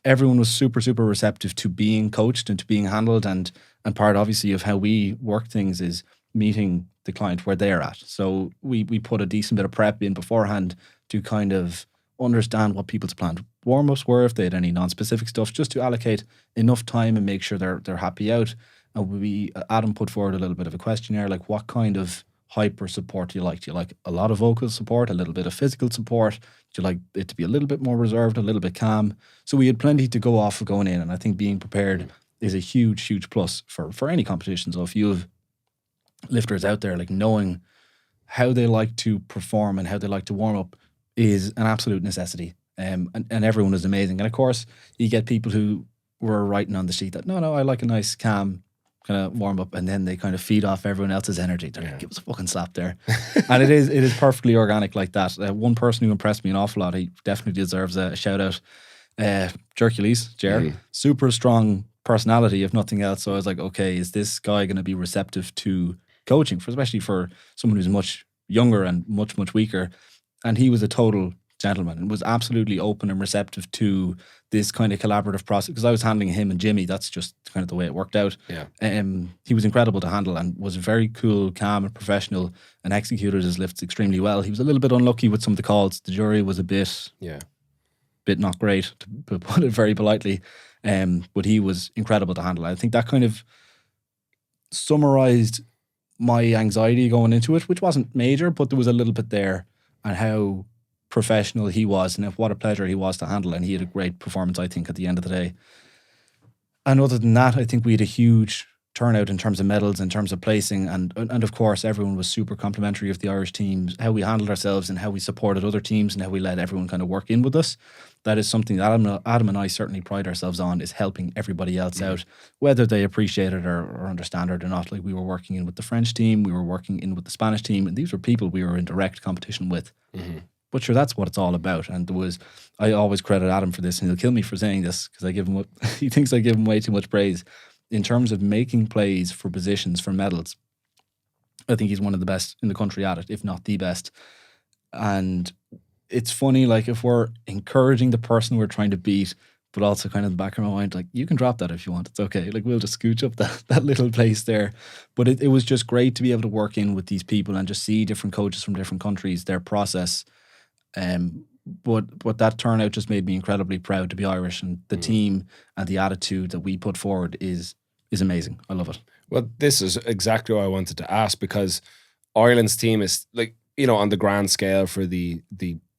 everyone was super, super receptive to being coached and to being handled. And part, obviously, of how we work things is meeting the client where they're at. So we put a decent bit of prep in beforehand to kind of understand what people's planned warm-ups were, if they had any non-specific stuff, just to allocate enough time and make sure they're happy out. And Adam put forward a little bit of a questionnaire, like what kind of hyper support do you like? Do you like a lot of vocal support, a little bit of physical support? Do you like it to be a little bit more reserved, a little bit calm? So we had plenty to go off of going in, and I think being prepared is a huge, huge plus for any competition. So if you have lifters out there, like knowing how they like to perform and how they like to warm up is an absolute necessity. And everyone is amazing. And of course, you get people who were writing on the sheet that, no, I like a nice, calm kind of warm up, and then they kind of feed off everyone else's energy. They're like, give us a fucking slap there. And it is perfectly organic like that. One person who impressed me an awful lot, he definitely deserves a shout out. Hercules, Jer, super strong personality, if nothing else. So I was like, okay, is this guy going to be receptive to coaching, especially for someone who's much younger and much, much weaker? And he was a total gentleman and was absolutely open and receptive to this kind of collaborative process, because I was handling him and Jimmy. That's just kind of the way it worked out. He was incredible to handle and was very cool, calm and professional, and executed his lifts extremely well. He was a little bit unlucky with some of the calls. The jury was a bit not great, to put it very politely, but he was incredible to handle. I think that kind of summarized my anxiety going into it, which wasn't major, but there was a little bit there, and how professional he was, and what a pleasure he was to handle. And he had a great performance, I think, at the end of the day. And other than that, I think we had a huge turnout in terms of medals, in terms of placing, and of course everyone was super complimentary of the Irish teams, how we handled ourselves and how we supported other teams and how we let everyone kind of work in with us. That is something that Adam and I certainly pride ourselves on, is helping everybody else out, whether they appreciate it or understand it or not. Like we were working in with the French team, we were working in with the Spanish team, and these were people we were in direct competition with. But sure, that's what it's all about. And I always credit Adam for this, and he'll kill me for saying this because he thinks I give him way too much praise. In terms of making plays for positions, for medals, I think he's one of the best in the country at it, if not the best. And it's funny, like if we're encouraging the person we're trying to beat, but also kind of in the back of my mind, like, you can drop that if you want, it's okay. Like we'll just scooch up that little place there. But it was just great to be able to work in with these people and just see different coaches from different countries, their process. But that turnout just made me incredibly proud to be Irish, and the team and the attitude that we put forward is amazing. I love it. Well, this is exactly what I wanted to ask, because Ireland's team is, like, you know, on the grand scale for the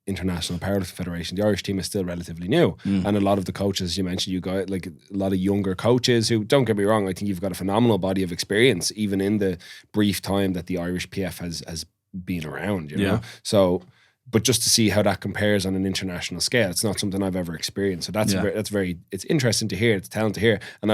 International Powerlifting Federation, the Irish team is still relatively new. And a lot of the coaches you mentioned, you got like a lot of younger coaches who, don't get me wrong, I think you've got a phenomenal body of experience, even in the brief time that the Irish PF has been around, you know? So, but just to see how that compares on an international scale, it's not something I've ever experienced. So that's very, it's interesting to hear, it's talent to hear. And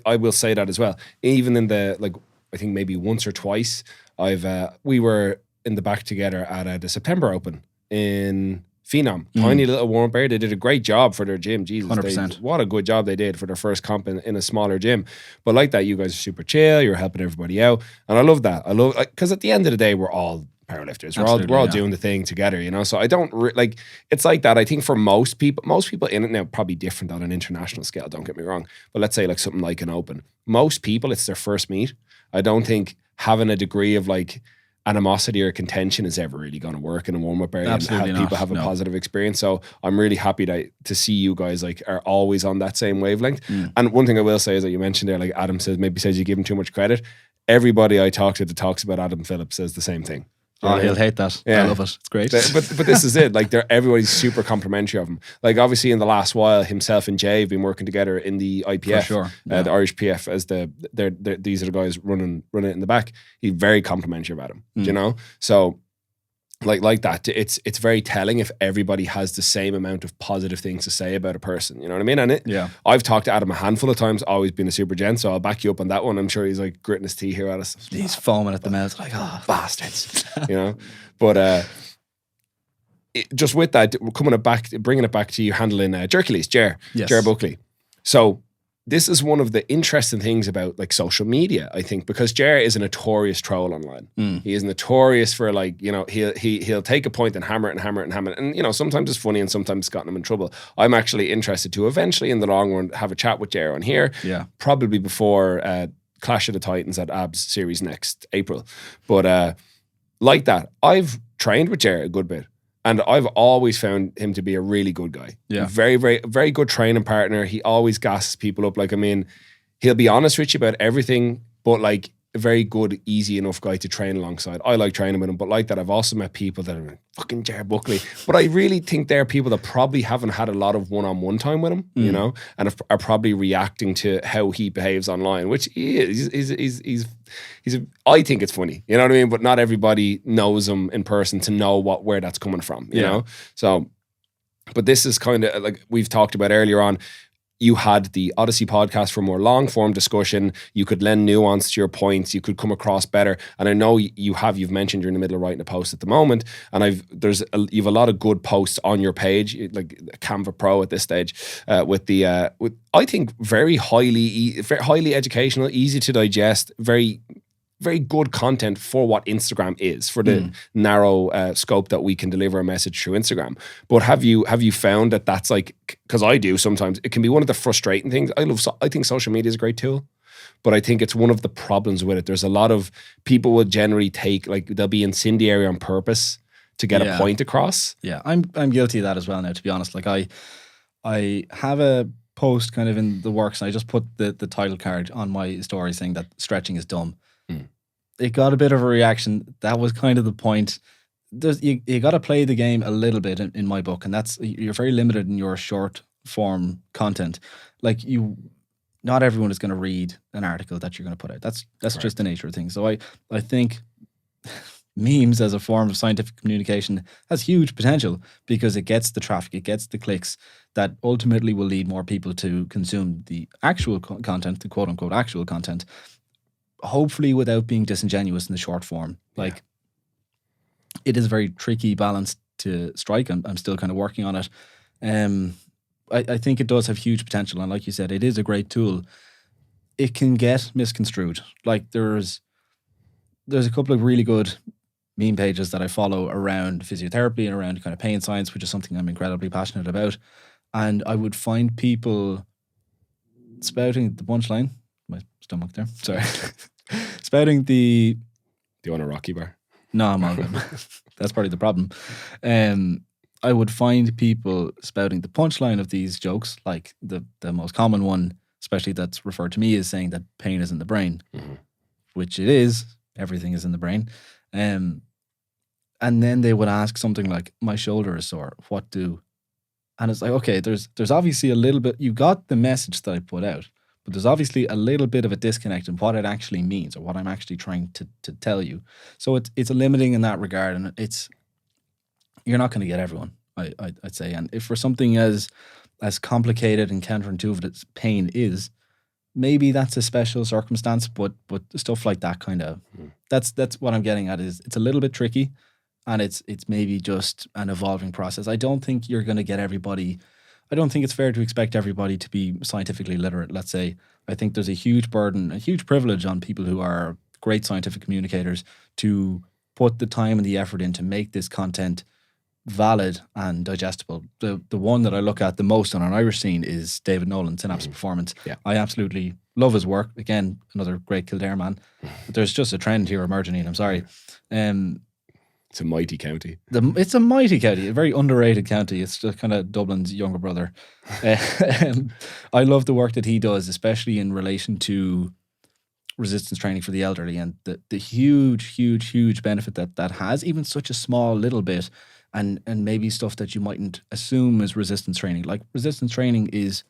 I will say that as well. Even in the, like, I think maybe once or twice, we were in the back together at the September Open in Phenom. Tiny little warm-up area. They did a great job for their gym. Jesus, 100%. What a good job they did for their first comp in a smaller gym. But like that, you guys are super chill. You're helping everybody out. And I love that. Because at the end of the day, we're all powerlifters. We're all doing the thing together, you know? So I don't like, it's like that. I think for most people in it now, probably different on an international scale, don't get me wrong. But let's say like something like an Open. Most people, it's their first meet. I don't think having a degree of like animosity or contention is ever really going to work in a warm-up area. Absolutely and have people have a positive experience. So I'm really happy to see you guys like are always on that same wavelength. And one thing I will say is that you mentioned there, like Adam says you give him too much credit. Everybody I talk to that talks about Adam Phillips says the same thing. You know Oh, what I he'll mean? hate that. Yeah. I love it. It's great. But this is it. Like everybody's super complimentary of him. Like obviously in the last while, himself and Jay have been working together in the IPF, For sure. the Irish PF, as these are the guys running it in the back. He's very complimentary about him. Do you know? So like that, it's very telling if everybody has the same amount of positive things to say about a person. You know what I mean? And I've talked to Adam a handful of times, always been a super gent, so I'll back you up on that one. I'm sure he's like gritting his teeth here at us. He's foaming at the mouth like, bastards. You know? But just with that, bringing it back to you handling Jerkules, Jer Buckley. So this is one of the interesting things about like social media, I think, because Jer is a notorious troll online. He is notorious for like, you know, he'll take a point and hammer it and hammer it and hammer it. And, you know, sometimes it's funny and sometimes it's gotten him in trouble. I'm actually interested to eventually in the long run have a chat with Jer on here. Yeah. Probably before Clash of the Titans at ABS series next April. But like that, I've trained with Jer a good bit. And I've always found him to be a really good guy. Yeah. Very, very, very good training partner. He always gasses people up. Like, I mean, he'll be honest with you about everything, but like a very good, easy enough guy to train alongside. I like training with him, but like that, I've also met people that are like, fucking Jer Buckley. But I really think they're people that probably haven't had a lot of one-on-one time with him, you know, and are probably reacting to how he behaves online, which I think it's funny, you know what I mean? But not everybody knows him in person to know where that's coming from, you know? So, but this is kind of like we've talked about earlier on. You had the Odyssey podcast for more long-form discussion. You could lend nuance to your points. You could come across better. And I know you've mentioned you're in the middle of writing a post at the moment. And you've a lot of good posts on your page, like Canva Pro at this stage, with I think very highly educational, easy to digest, very very good content for what Instagram is, for the narrow scope that we can deliver a message through Instagram. But have you found that that's like, because I do sometimes, it can be one of the frustrating things. I think social media is a great tool, but I think it's one of the problems with it. There's a lot of people will generally take, like, they'll be incendiary on purpose to get a point across. Yeah, I'm guilty of that as well now, to be honest. Like I have a post kind of in the works, and I just put the title card on my story saying that stretching is dumb. It got a bit of a reaction. That was kind of the point. You got to play the game a little bit in my book, and you're very limited in your short form content. Like not everyone is going to read an article that you're going to put out. That's just the nature of things. So I think memes as a form of scientific communication has huge potential because it gets the traffic, it gets the clicks that ultimately will lead more people to consume the actual content, the quote unquote actual content, hopefully without being disingenuous in the short form. Like, it is a very tricky balance to strike. I'm still kind of working on it. I think it does have huge potential. And like you said, it is a great tool. It can get misconstrued. Like there's a couple of really good meme pages that I follow around physiotherapy and around kind of pain science, which is something I'm incredibly passionate about. And I would find people spouting the punchline. My stomach there. Sorry. Spouting the... Do you want a Rocky bar? No, I'm all good. That's probably the problem. I would find people spouting the punchline of these jokes, like the most common one, especially that's referred to me, is saying that pain is in the brain, which it is. Everything is in the brain. And then they would ask something like, my shoulder is sore, what do? And it's like, okay, there's obviously a little bit, you got the message that I put out, but there's obviously a little bit of a disconnect in what it actually means or what I'm actually trying to tell you. So it's a limiting in that regard, and you're not going to get everyone, I'd say. And if for something as complicated and counterintuitive as pain is, maybe that's a special circumstance, but stuff like that kind of, that's what I'm getting at, is it's a little bit tricky, and it's maybe just an evolving process. I don't think you're going to get everybody. I don't think it's fair to expect everybody to be scientifically literate, let's say. I think there's a huge burden, a huge privilege on people who are great scientific communicators to put the time and the effort in to make this content valid and digestible. The one that I look at the most on an Irish scene is David Nolan, Synapse Performance. Yeah. I absolutely love his work. Again, another great Kildare man. But there's just a trend here emerging, and I'm sorry. It's a mighty county. It's a mighty county, a very underrated county. It's just kind of Dublin's younger brother. I love the work that he does, especially in relation to resistance training for the elderly and the huge benefit that has, even such a small little bit, and maybe stuff that you mightn't assume is resistance training. Like resistance training is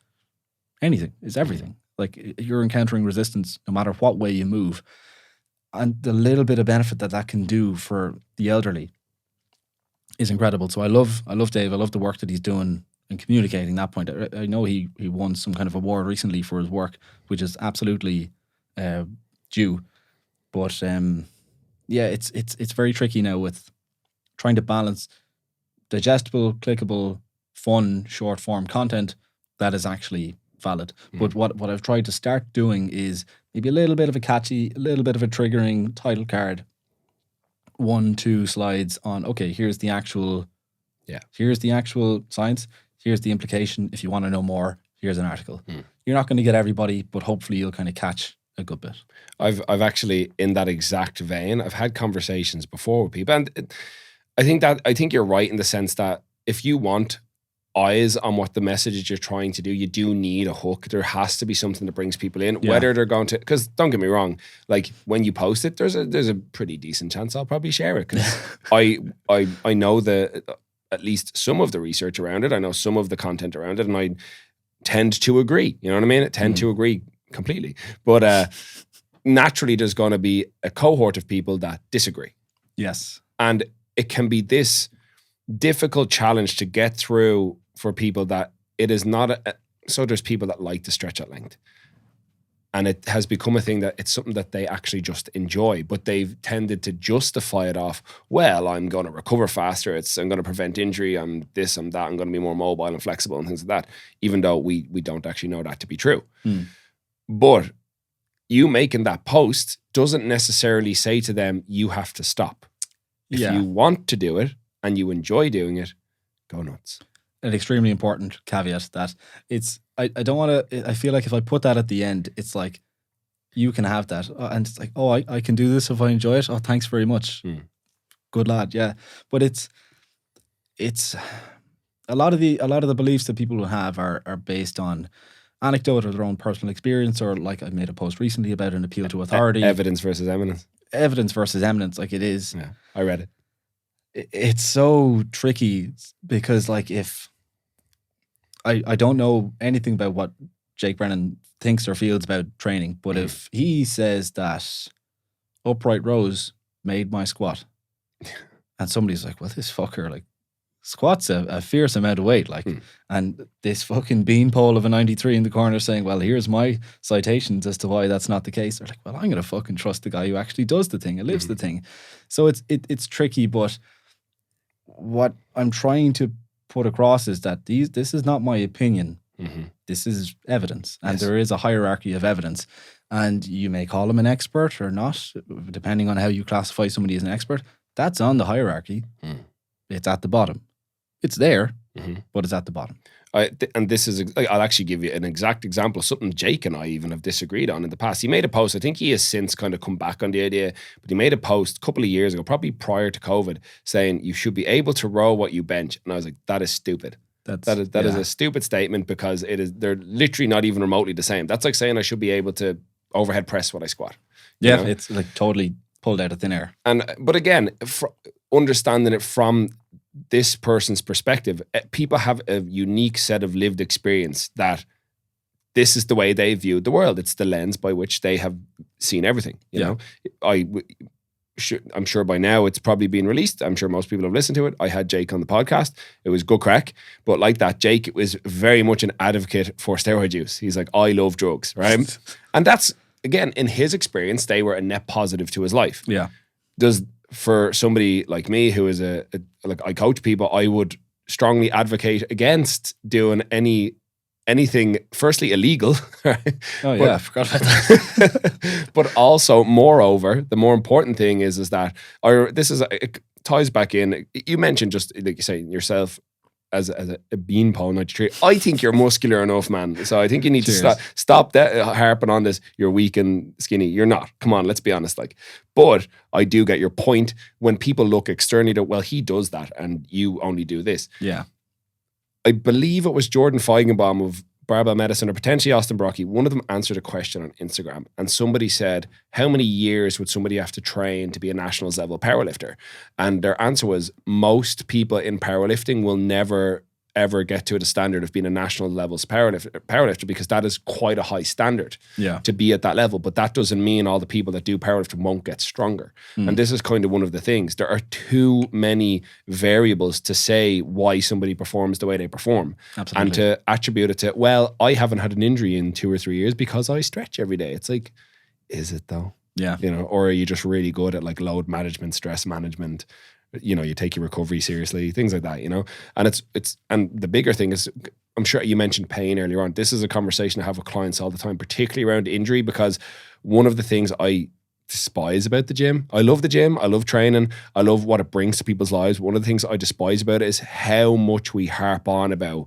anything, is everything. Like you're encountering resistance no matter what way you move. And the little bit of benefit that can do for the elderly is incredible. So I love Dave. I love the work that he's doing and communicating that point. I know he won some kind of award recently for his work, which is absolutely due. But yeah, it's very tricky now with trying to balance digestible, clickable, fun, short form content that is actually valid. But what I've tried to start doing is maybe a little bit of a catchy, a little bit of a triggering title card, 1-2 slides on, okay, here's the actual science, here's the implication. If you want to know more, here's an article. You're not going to get everybody, but hopefully you'll kind of catch a good bit. I've actually, in that exact vein, I've had conversations before with people, and I think you're right in the sense that if you want eyes on what the message you're trying to do, you do need a hook. There has to be something that brings people in, whether they're going to, because don't get me wrong, like when you post it, there's a pretty decent chance I'll probably share it, because I know at least some of the research around it, I know some of the content around it, and I tend to agree. You know what I mean? I tend to agree completely. But naturally, there's going to be a cohort of people that disagree. Yes. And it can be this difficult challenge to get through for people that it is not so there's people that like to stretch at length, and it has become a thing that it's something that they actually just enjoy, but they've tended to justify it off, well, I'm going to recover faster, I'm going to prevent injury, I'm this, I'm that, I'm going to be more mobile and flexible and things like that, even though we don't actually know that to be true. But you making that post doesn't necessarily say to them you have to stop. If you want to do it and you enjoy doing it, go nuts. An extremely important caveat that it's, I don't want to, I feel like if I put that at the end, it's like, you can have that. And it's like, oh, I can do this if I enjoy it. Oh, thanks very much. Good lad. Yeah. But it's a lot of the beliefs that people will have are based on anecdote or their own personal experience, or like I made a post recently about an appeal to authority. Evidence versus eminence. Evidence versus eminence, like it is. Yeah, I read it. It's so tricky because like if I don't know anything about what Jake Brennan thinks or feels about training, but if he says that upright rows made my squat, and somebody's like, well, this fucker, like, squat's a fierce amount of weight, like, and this fucking beanpole of a 93 in the corner saying, well, here's my citations as to why that's not the case. They're like, well, I'm going to fucking trust the guy who actually does the thing and lives the thing. So it's tricky, but what I'm trying to put across is that this is not my opinion. This is evidence, and there is a hierarchy of evidence, and you may call him an expert or not, depending on how you classify somebody as an expert. That's on the hierarchy. It's at the bottom. It's there, but it's at the bottom. And this is, I'll actually give you an exact example of something Jake and I even have disagreed on in the past. He made a post, I think he has since kind of come back on the idea, but he made a post a couple of years ago, probably prior to COVID, saying you should be able to row what you bench. And I was like, that is stupid. That is a stupid statement, because they're literally not even remotely the same. That's like saying I should be able to overhead press what I squat. Yeah, you know? It's like totally pulled out of thin air. But again, understanding it from this person's perspective, people have a unique set of lived experience that this is the way they viewed the world. It's the lens by which they have seen everything. You know, I'm sure by now it's probably been released. I'm sure most people have listened to it. I had Jake on the podcast. It was good crack. But like that, Jake was very much an advocate for steroid use. He's like, I love drugs, right? And that's, again, in his experience, they were a net positive to his life. Yeah. For somebody like me who is like I coach people, I would strongly advocate against doing anything firstly illegal. Right? Oh yeah, I forgot about that. But also, moreover, the more important thing is that it ties back in. You mentioned, just like you say yourself, as a beanpole 93. I think you're muscular enough, man. So I think you need to stop harping on this. You're weak and skinny. You're not. Come on, let's be honest. Like, but I do get your point. When people look externally to, well, he does that and you only do this. Yeah. I believe it was Jordan Feigenbaum of barbell medicine or potentially Austin Brocky, one of them answered a question on Instagram and somebody said, how many years would somebody have to train to be a nationals level powerlifter? And their answer was, most people in powerlifting will never ever get to the standard of being a national levels powerlifter because that is quite a high standard to be at that level. But that doesn't mean all the people that do powerlifting won't get stronger. And this is kind of one of the things. There are too many variables to say why somebody performs the way they perform. Absolutely. And to attribute it to, well, I haven't had an injury in 2 or 3 years because I stretch every day. It's like, is it though? Yeah. You know, or are you just really good at like load management, stress management? You know, you take your recovery seriously, things like that, you know? And and the bigger thing is, I'm sure you mentioned pain earlier on. This is a conversation I have with clients all the time, particularly around injury, because one of the things I despise about the gym, I love the gym, I love training, I love what it brings to people's lives. One of the things I despise about it is how much we harp on about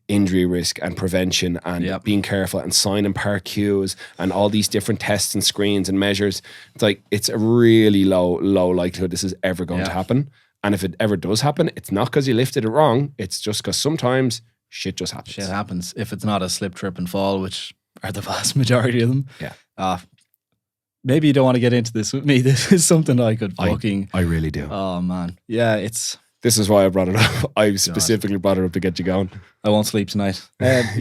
injury risk and prevention and being careful and signing par cues and all these different tests and screens and measures. It's like, it's a really low likelihood this is ever going to happen. And if it ever does happen, it's not because you lifted it wrong. It's just because sometimes shit just happens. Shit happens. If it's not a slip, trip and fall, which are the vast majority of them. Yeah. Maybe you don't want to get into this with me. This is something I could fucking... I really do. Oh, man. Yeah, it's... This is why I brought it up. I specifically brought it up to get you going. I won't sleep tonight. I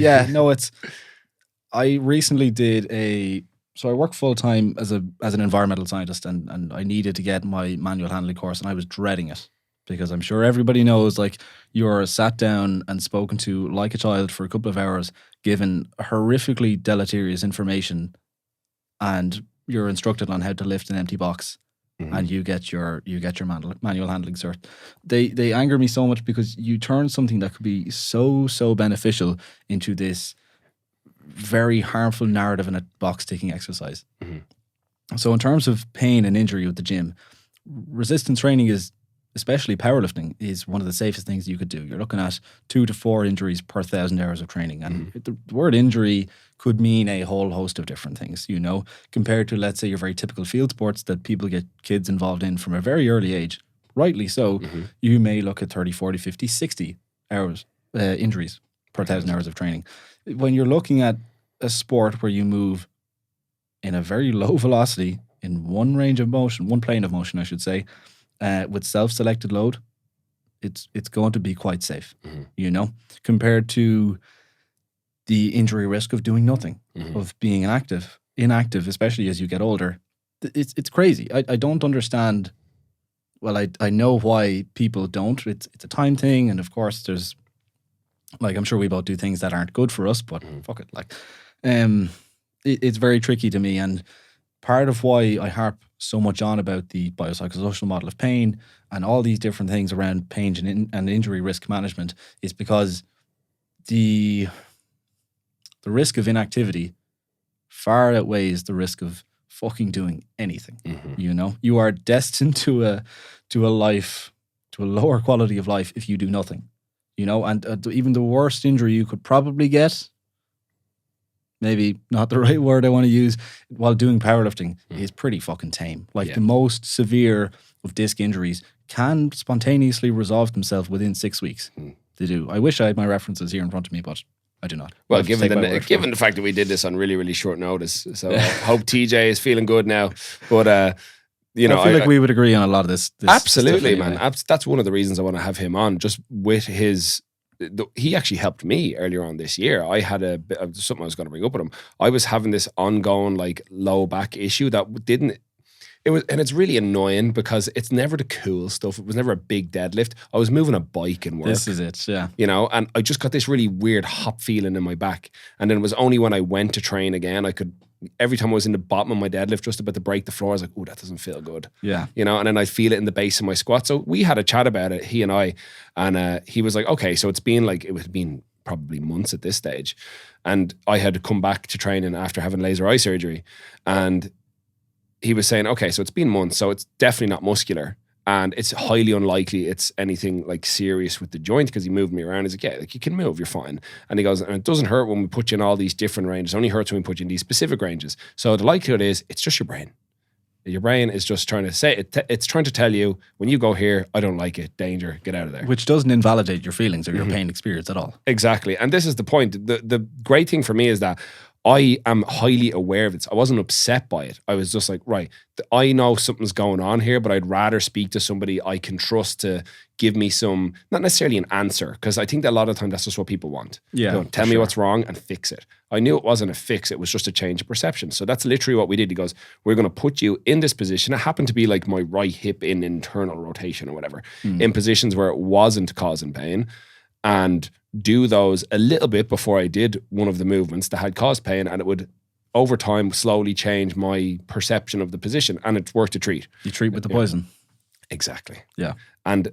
recently did so I work full time as an environmental scientist, and I needed to get my manual handling course, and I was dreading it because I'm sure everybody knows, like, you're sat down and spoken to like a child for a couple of hours, given horrifically deleterious information, and you're instructed on how to lift an empty box. And you get your manual handling cert. They anger me so much because you turn something that could be so beneficial into this very harmful narrative and a box ticking exercise. So in terms of pain and injury with the gym, resistance training is, especially powerlifting, is one of the safest things you could do. You're looking at 2 to 4 injuries per 1,000 hours of training, and the word injury could mean a whole host of different things, you know, compared to, let's say, your very typical field sports that people get kids involved in from a very early age. Rightly so, you may look at 30, 40, 50, 60 hours injuries per 1,000 hours of training. When you're looking at a sport where you move in a very low velocity, in one range of motion, one plane of motion, I should say, with self-selected load, it's going to be quite safe, you know, compared to the injury risk of doing nothing, of being inactive, especially as you get older. It's crazy. I don't understand. Well, I know why people don't. It's a time thing, and of course there's, like, I'm sure we both do things that aren't good for us, but fuck it. Like, it's very tricky to me, and part of why I harp so much on about the biopsychosocial model of pain and all these different things around pain and injury risk management is because the risk of inactivity far outweighs the risk of fucking doing anything. You know, you are destined to a life, to a lower quality of life if you do nothing. You know, and even the worst injury you could probably get, maybe not the right word I want to use, while doing powerlifting is pretty fucking tame. Like, the most severe of disc injuries can spontaneously resolve themselves within 6 weeks. They do. I wish I had my references here in front of me, but I do not. Well, given the fact that we did this on really, really short notice, so I hope TJ is feeling good now. But you know, I feel like we would agree on a lot of this absolutely, stuff man. That's one of the reasons I want to have him on. Just with he actually helped me earlier on this year. I had a bit of something I was going to bring up with him. I was having this ongoing, like, low back issue that didn't. It was, and it's really annoying because it's never the cool stuff. It was never a big deadlift. I was moving a bike in work. This is it, yeah. You know, and I just got this really weird hop feeling in my back. And then it was only when I went to train again, every time I was in the bottom of my deadlift, just about to break the floor, I was like, oh, that doesn't feel good. Yeah. You know, and then I feel it in the base of my squat. So we had a chat about it, he and I, and he was like, okay, so it had been probably months at this stage. And I had come back to training after having laser eye surgery. And he was saying, okay, so it's been months, so it's definitely not muscular. And it's highly unlikely it's anything like serious with the joint, because he moved me around. He's like, yeah, like, you can move, you're fine. And he goes, and it doesn't hurt when we put you in all these different ranges. It only hurts when we put you in these specific ranges. So the likelihood is it's just your brain. Your brain is just trying to say it's trying to tell you, when you go here, I don't like it, danger, get out of there. Which doesn't invalidate your feelings or your pain experience at all. Exactly. And this is the point. The great thing for me is that I am highly aware of it. I wasn't upset by it. I was just like, right, I know something's going on here, but I'd rather speak to somebody I can trust to give me some, not necessarily an answer, because I think that a lot of the time that's just what people want. Yeah. Tell me what's wrong and fix it. I knew it wasn't a fix. It was just a change of perception. So that's literally what we did. He goes, we're going to put you in this position. It happened to be like my right hip in internal rotation or whatever, in positions where it wasn't causing pain, and do those a little bit before I did one of the movements that had caused pain, and it would over time slowly change my perception of the position, and it's worth to treat. You treat with the poison. Exactly. Yeah. And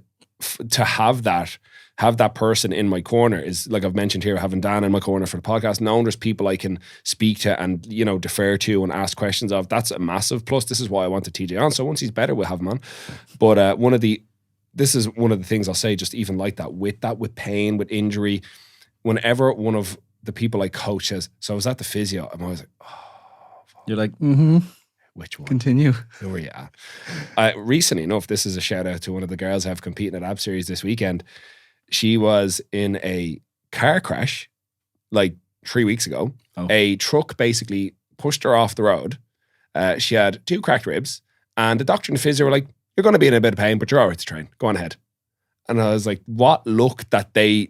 to have that person in my corner is, like I've mentioned here, having Dan in my corner for the podcast, knowing there's people I can speak to and, defer to and ask questions of, that's a massive plus. This is why I wanted TJ on. So once he's better, we'll have him on. But this is one of the things I'll say, just even like that, with pain, with injury, whenever one of the people I coach says, so I was at the physio, I'm always like, oh. You're like, which one? Continue. Who are you at? Recently enough, this is a shout out to one of the girls I have competing at Ab Series this weekend. She was in a car crash like 3 weeks ago. Oh. A truck basically pushed her off the road. She had 2 cracked ribs, and the doctor and the physio were like, you're going to be in a bit of pain, but you're all right to train. Go on ahead. And I was like, what luck that they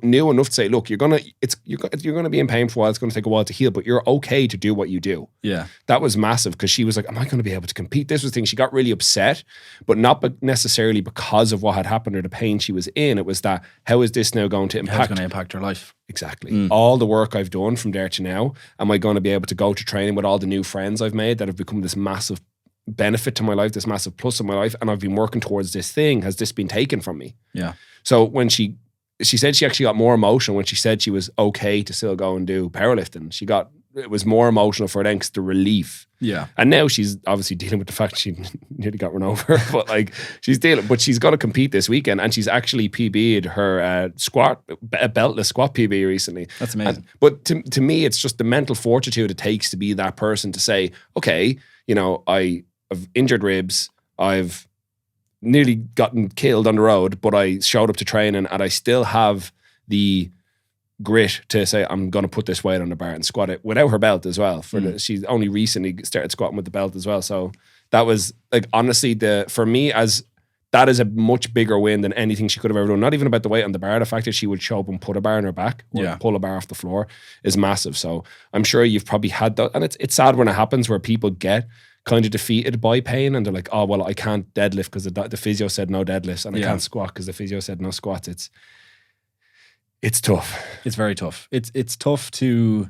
knew enough to say, look, you're going to be in pain for a while. It's going to take a while to heal, but you're okay to do what you do. Yeah. That was massive, because she was like, am I going to be able to compete? This was the thing. She got really upset, but not necessarily because of what had happened or the pain she was in. It was that, how is this now going to impact? How it's going to impact her life? Exactly. All the work I've done from there to now, am I going to be able to go to training with all the new friends I've made that have become this massive benefit to my life, this massive plus in my life, and I've been working towards this thing? Has this been taken from me? Yeah. So when she said she actually got more emotional when she said she was okay to still go and do powerlifting. It was more emotional for her then, because the relief. Yeah. And now she's obviously dealing with the fact she nearly got run over, but she's got to compete this weekend, and she's actually PB'd her beltless squat PB recently. That's amazing. But to me, it's just the mental fortitude it takes to be that person to say, okay, I've injured ribs, I've nearly gotten killed on the road, but I showed up to training, and I still have the grit to say, I'm going to put this weight on the bar and squat it without her belt as well. She's only recently started squatting with the belt as well. So that was, like, honestly, for me, as that is a much bigger win than anything she could have ever done. Not even about the weight on the bar. The fact that she would show up and put a bar on her back or pull a bar off the floor is massive. So I'm sure you've probably had that. And it's sad when it happens, where people get kind of defeated by pain, and they're like, oh, well, I can't deadlift because the physio said no deadlifts, and I can't squat because the physio said no squats. It's tough. It's very tough. It's tough to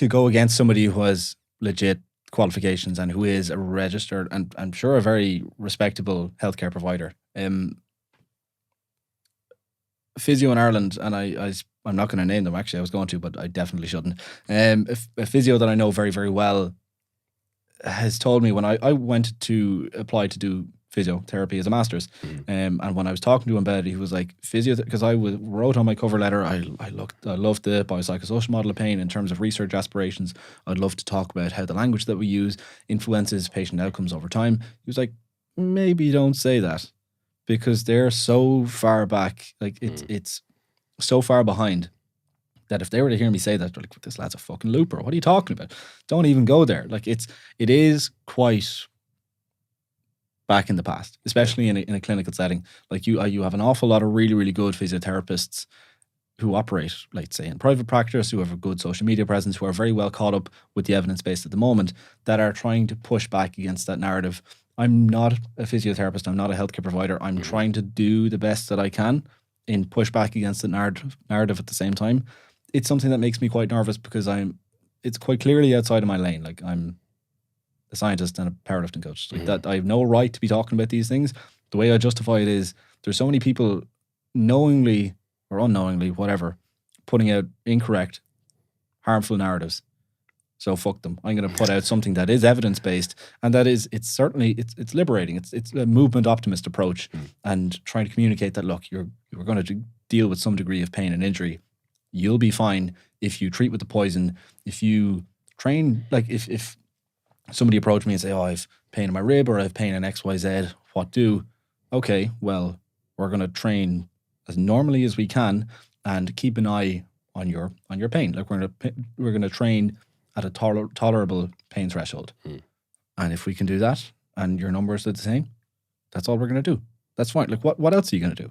go against somebody who has legit qualifications and who is a registered and I'm sure a very respectable healthcare provider. Physio in Ireland, and I'm not going to name them, actually. I was going to, but I definitely shouldn't. A physio that I know very, very well has told me, when I went to apply to do physiotherapy as a master's, and when I was talking to him about it, he was like, physio, because I wrote on my cover letter, I loved the biopsychosocial model of pain in terms of research aspirations. I'd love to talk about how the language that we use influences patient outcomes over time. He was like, maybe don't say that, because they're so far back, like it's so far behind, that if they were to hear me say that, they're like, this lad's a fucking looper. What are you talking about? Don't even go there. Like, it is quite back in the past, especially in a clinical setting. Like, you have an awful lot of really, really good physiotherapists who operate, like, say, in private practice, who have a good social media presence, who are very well caught up with the evidence base at the moment, that are trying to push back against that narrative. I'm not a physiotherapist. I'm not a healthcare provider. I'm trying to do the best that I can in push back against the narrative at the same time. It's something that makes me quite nervous, because it's quite clearly outside of my lane. Like, I'm a scientist and a powerlifting coach. Like, that I have no right to be talking about these things. The way I justify it is, there's so many people knowingly or unknowingly, whatever, putting out incorrect, harmful narratives. So fuck them. I'm going to put out something that is evidence-based, and that is, it's liberating. It's a movement optimist approach, and trying to communicate that, look, you're going to deal with some degree of pain and injury. You'll be fine if you treat with the poison, if you train, like, if somebody approached me and say, oh, I've pain in my rib or I've pain in XYZ, what do? Okay, well, we're going to train as normally as we can and keep an eye on your pain. Like we're going to train at a tolerable pain threshold. And if we can do that and your numbers are the same, that's all we're going to do. That's fine. Like what else are you going to do?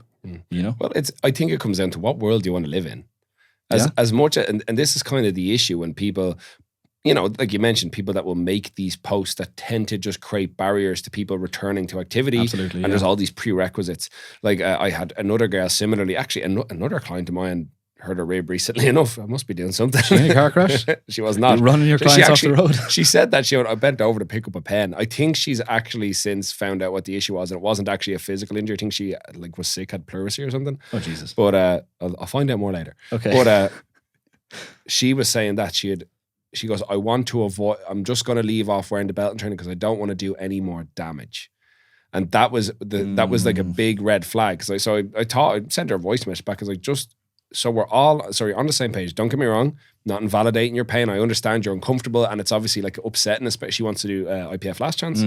You know? Well, I think it comes down to what world do you want to live in. As much, and this is kind of the issue when people, you know, like you mentioned, people that will make these posts that tend to just create barriers to people returning to activity. Absolutely, and there's all these prerequisites. Like I had another girl similarly, actually another client of mine hurt her rib recently enough. I must be doing something. She in a car crash? She was not. You're running your clients off the road? She said that I bent over to pick up a pen. I think she's actually since found out what the issue was, and it wasn't actually a physical injury. I think she like was sick, had pleurisy or something. Oh, Jesus. But I'll find out more later. Okay. But she was saying that she goes, I want to avoid, I'm just going to leave off wearing the belt and training because I don't want to do any more damage. And that was like a big red flag. So I sent her a voice message back. I was like, so we're all on the same page. Don't get me wrong, not invalidating your pain. I understand you're uncomfortable and it's obviously like upsetting, especially she wants to do IPF last chance.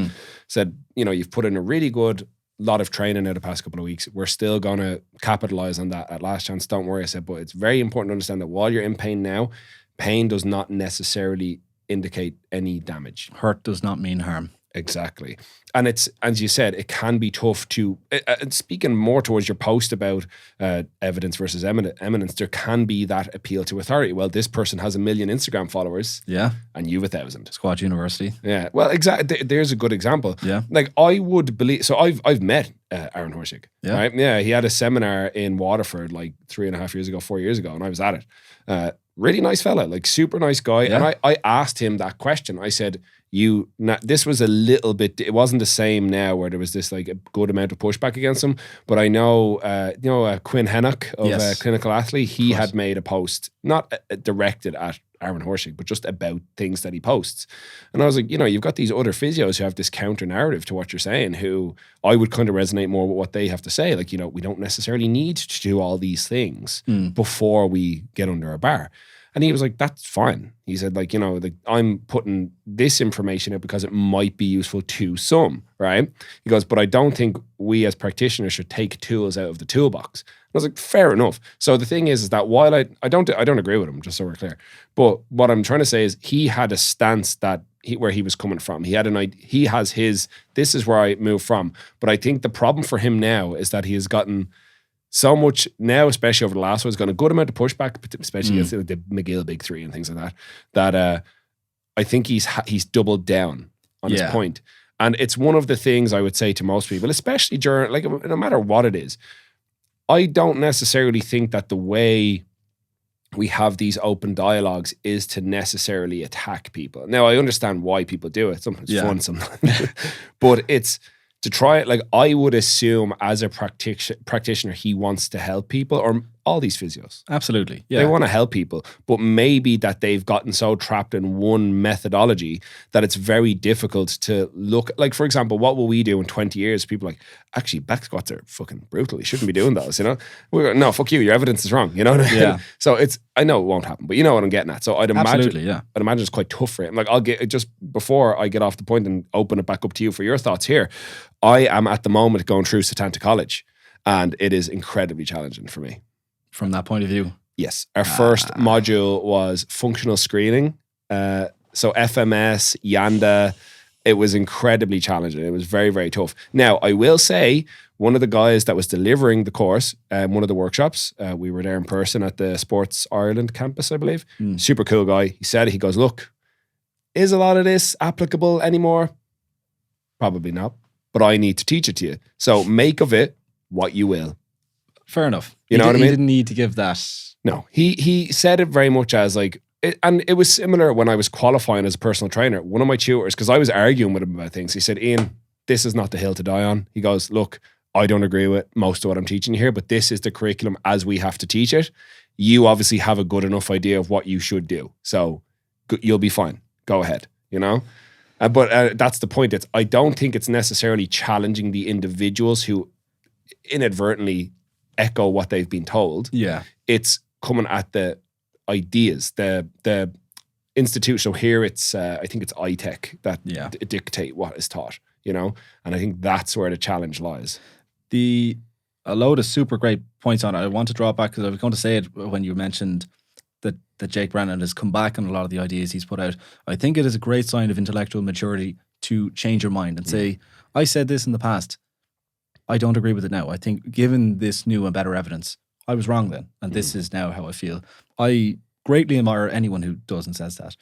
Said, you know, you've put in a really good lot of training out the past couple of weeks. We're still going to capitalize on that at last chance. Don't worry. I said, but it's very important to understand that while you're in pain now, pain does not necessarily indicate any damage. Hurt does not mean harm. Exactly. And it's, as you said, it can be tough to, speaking more towards your post about evidence versus eminence, there can be that appeal to authority. Well, this person has 1 million Instagram followers. Yeah. And you have 1,000. Squad University. Yeah. Well, exactly. There's a good example. Yeah. Like I would believe, so I've met Aaron Horshig. Yeah. Right? Yeah. He had a seminar in Waterford like 3.5 years ago, 4 years ago, and I was at it. Really nice fella, like super nice guy. Yeah. And I asked him that question. I said, this was a little bit, it wasn't the same now where there was this like a good amount of pushback against him. But I know, Quinn Hennock of Clinical Athlete, he had made a post, not directed at Aaron Horshig, but just about things that he posts. And I was like, you know, you've got these other physios who have this counter narrative to what you're saying, who I would kind of resonate more with what they have to say. Like, you know, we don't necessarily need to do all these things before we get under a bar. And he was like, that's fine. He said, like, you know, like I'm putting this information out because it might be useful to some, right? He goes, but I don't think we as practitioners should take tools out of the toolbox. And I was like, fair enough. So the thing is that while I don't agree with him, just so we're clear, but what I'm trying to say is he had a stance that where he was coming from. He had he has his, this is where I move from. But I think the problem for him now is that he has gotten so much now, especially over the last one, has got a good amount of pushback, especially against the McGill Big Three and things like that I think he's doubled down on his point. And it's one of the things I would say to most people, especially during, like, no matter what it is, I don't necessarily think that the way we have these open dialogues is to necessarily attack people. Now, I understand why people do it. Sometimes it's fun sometimes. But it's to try it, like, I would assume as a practitioner, he wants to help people, or all these physios. Absolutely. Yeah. They want to help people, but maybe that they've gotten so trapped in one methodology that it's very difficult to look, like, for example, what will we do in 20 years? People are like, actually, back squats are fucking brutal. You shouldn't be doing those, you know? No, fuck you. Your evidence is wrong. You know what I mean? Yeah. So I know it won't happen, but you know what I'm getting at. So I'd imagine it's quite tough for him. Like, I'll get, just before I get off the point and open it back up to you for your thoughts here, I am at the moment going through Setanta College, and it is incredibly challenging for me. From that point of view? Yes. Our first module was functional screening. So FMS, Yanda, it was incredibly challenging. It was very, very tough. Now, I will say, one of the guys that was delivering the course, one of the workshops, we were there in person at the Sports Ireland campus, I believe. Super cool guy. He said, he goes, look, is a lot of this applicable anymore? Probably not. But I need to teach it to you. So make of it what you will. Fair enough. You know what I mean? He didn't need to give that. No, he said it very much as like, and it was similar when I was qualifying as a personal trainer. One of my tutors, because I was arguing with him about things, he said, Ian, this is not the hill to die on. He goes, look, I don't agree with most of what I'm teaching here, but this is the curriculum as we have to teach it. You obviously have a good enough idea of what you should do. So you'll be fine. Go ahead, you know? But that's the point. I don't think it's necessarily challenging the individuals who inadvertently echo what they've been told. Yeah. It's coming at the ideas, the institution. So here it's, I think it's iTech that Yeah. dictate what is taught, you know? And I think that's where the challenge lies. A load of super great points on it. I want to draw it back because I was going to say it when you mentioned that Jake Brennan has come back on a lot of the ideas he's put out. I think it is a great sign of intellectual maturity to change your mind and say, I said this in the past. I don't agree with it now. I think given this new and better evidence, I was wrong then. And this is now how I feel. I greatly admire anyone who does and says that.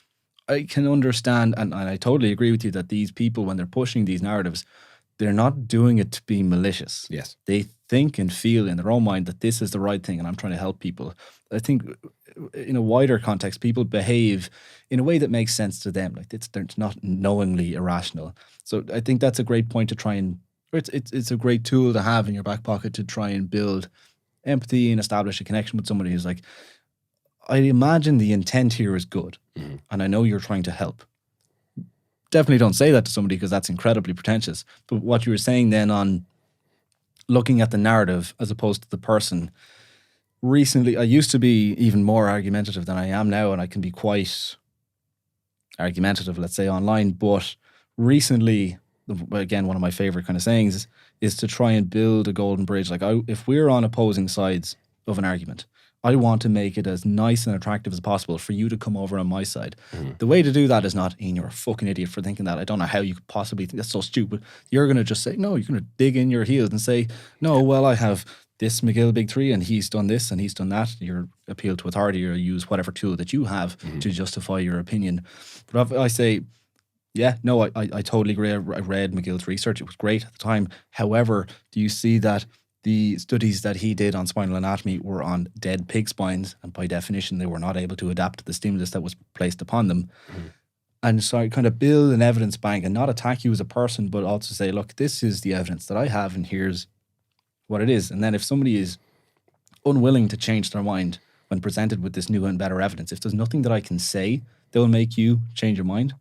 I can understand, and I totally agree with you, that these people, when they're pushing these narratives, they're not doing it to be malicious. Yes. They think and feel in their own mind that this is the right thing and I'm trying to help people. I think in a wider context, people behave in a way that makes sense to them. Like they're not knowingly irrational. So I think that's a great point to try and, or it's a great tool to have in your back pocket to try and build empathy and establish a connection with somebody who's like, I imagine the intent here is good and I know you're trying to help. Definitely don't say that to somebody because that's incredibly pretentious. But what you were saying then on looking at the narrative as opposed to the person, recently, I used to be even more argumentative than I am now, and I can be quite argumentative, let's say, online. But recently, again, one of my favorite kind of sayings is to try and build a golden bridge. Like, if we're on opposing sides of an argument, I want to make it as nice and attractive as possible for you to come over on my side. The way to do that is not, Ian, you're a fucking idiot for thinking that. I don't know how you could possibly think that's so stupid. You're going to just say, no, you're going to dig in your heels and say, no, well, I have this McGill Big Three and he's done this and he's done that. You're appeal to authority or use whatever tool that you have to justify your opinion. But if I say, yeah, no, I totally agree. I read McGill's research. It was great at the time. However, do you see that the studies that he did on spinal anatomy were on dead pig spines, and by definition, they were not able to adapt to the stimulus that was placed upon them. And so I kind of build an evidence bank and not attack you as a person, but also say, look, this is the evidence that I have, and here's what it is. And then if somebody is unwilling to change their mind when presented with this new and better evidence, if there's nothing that I can say that will make you change your mind,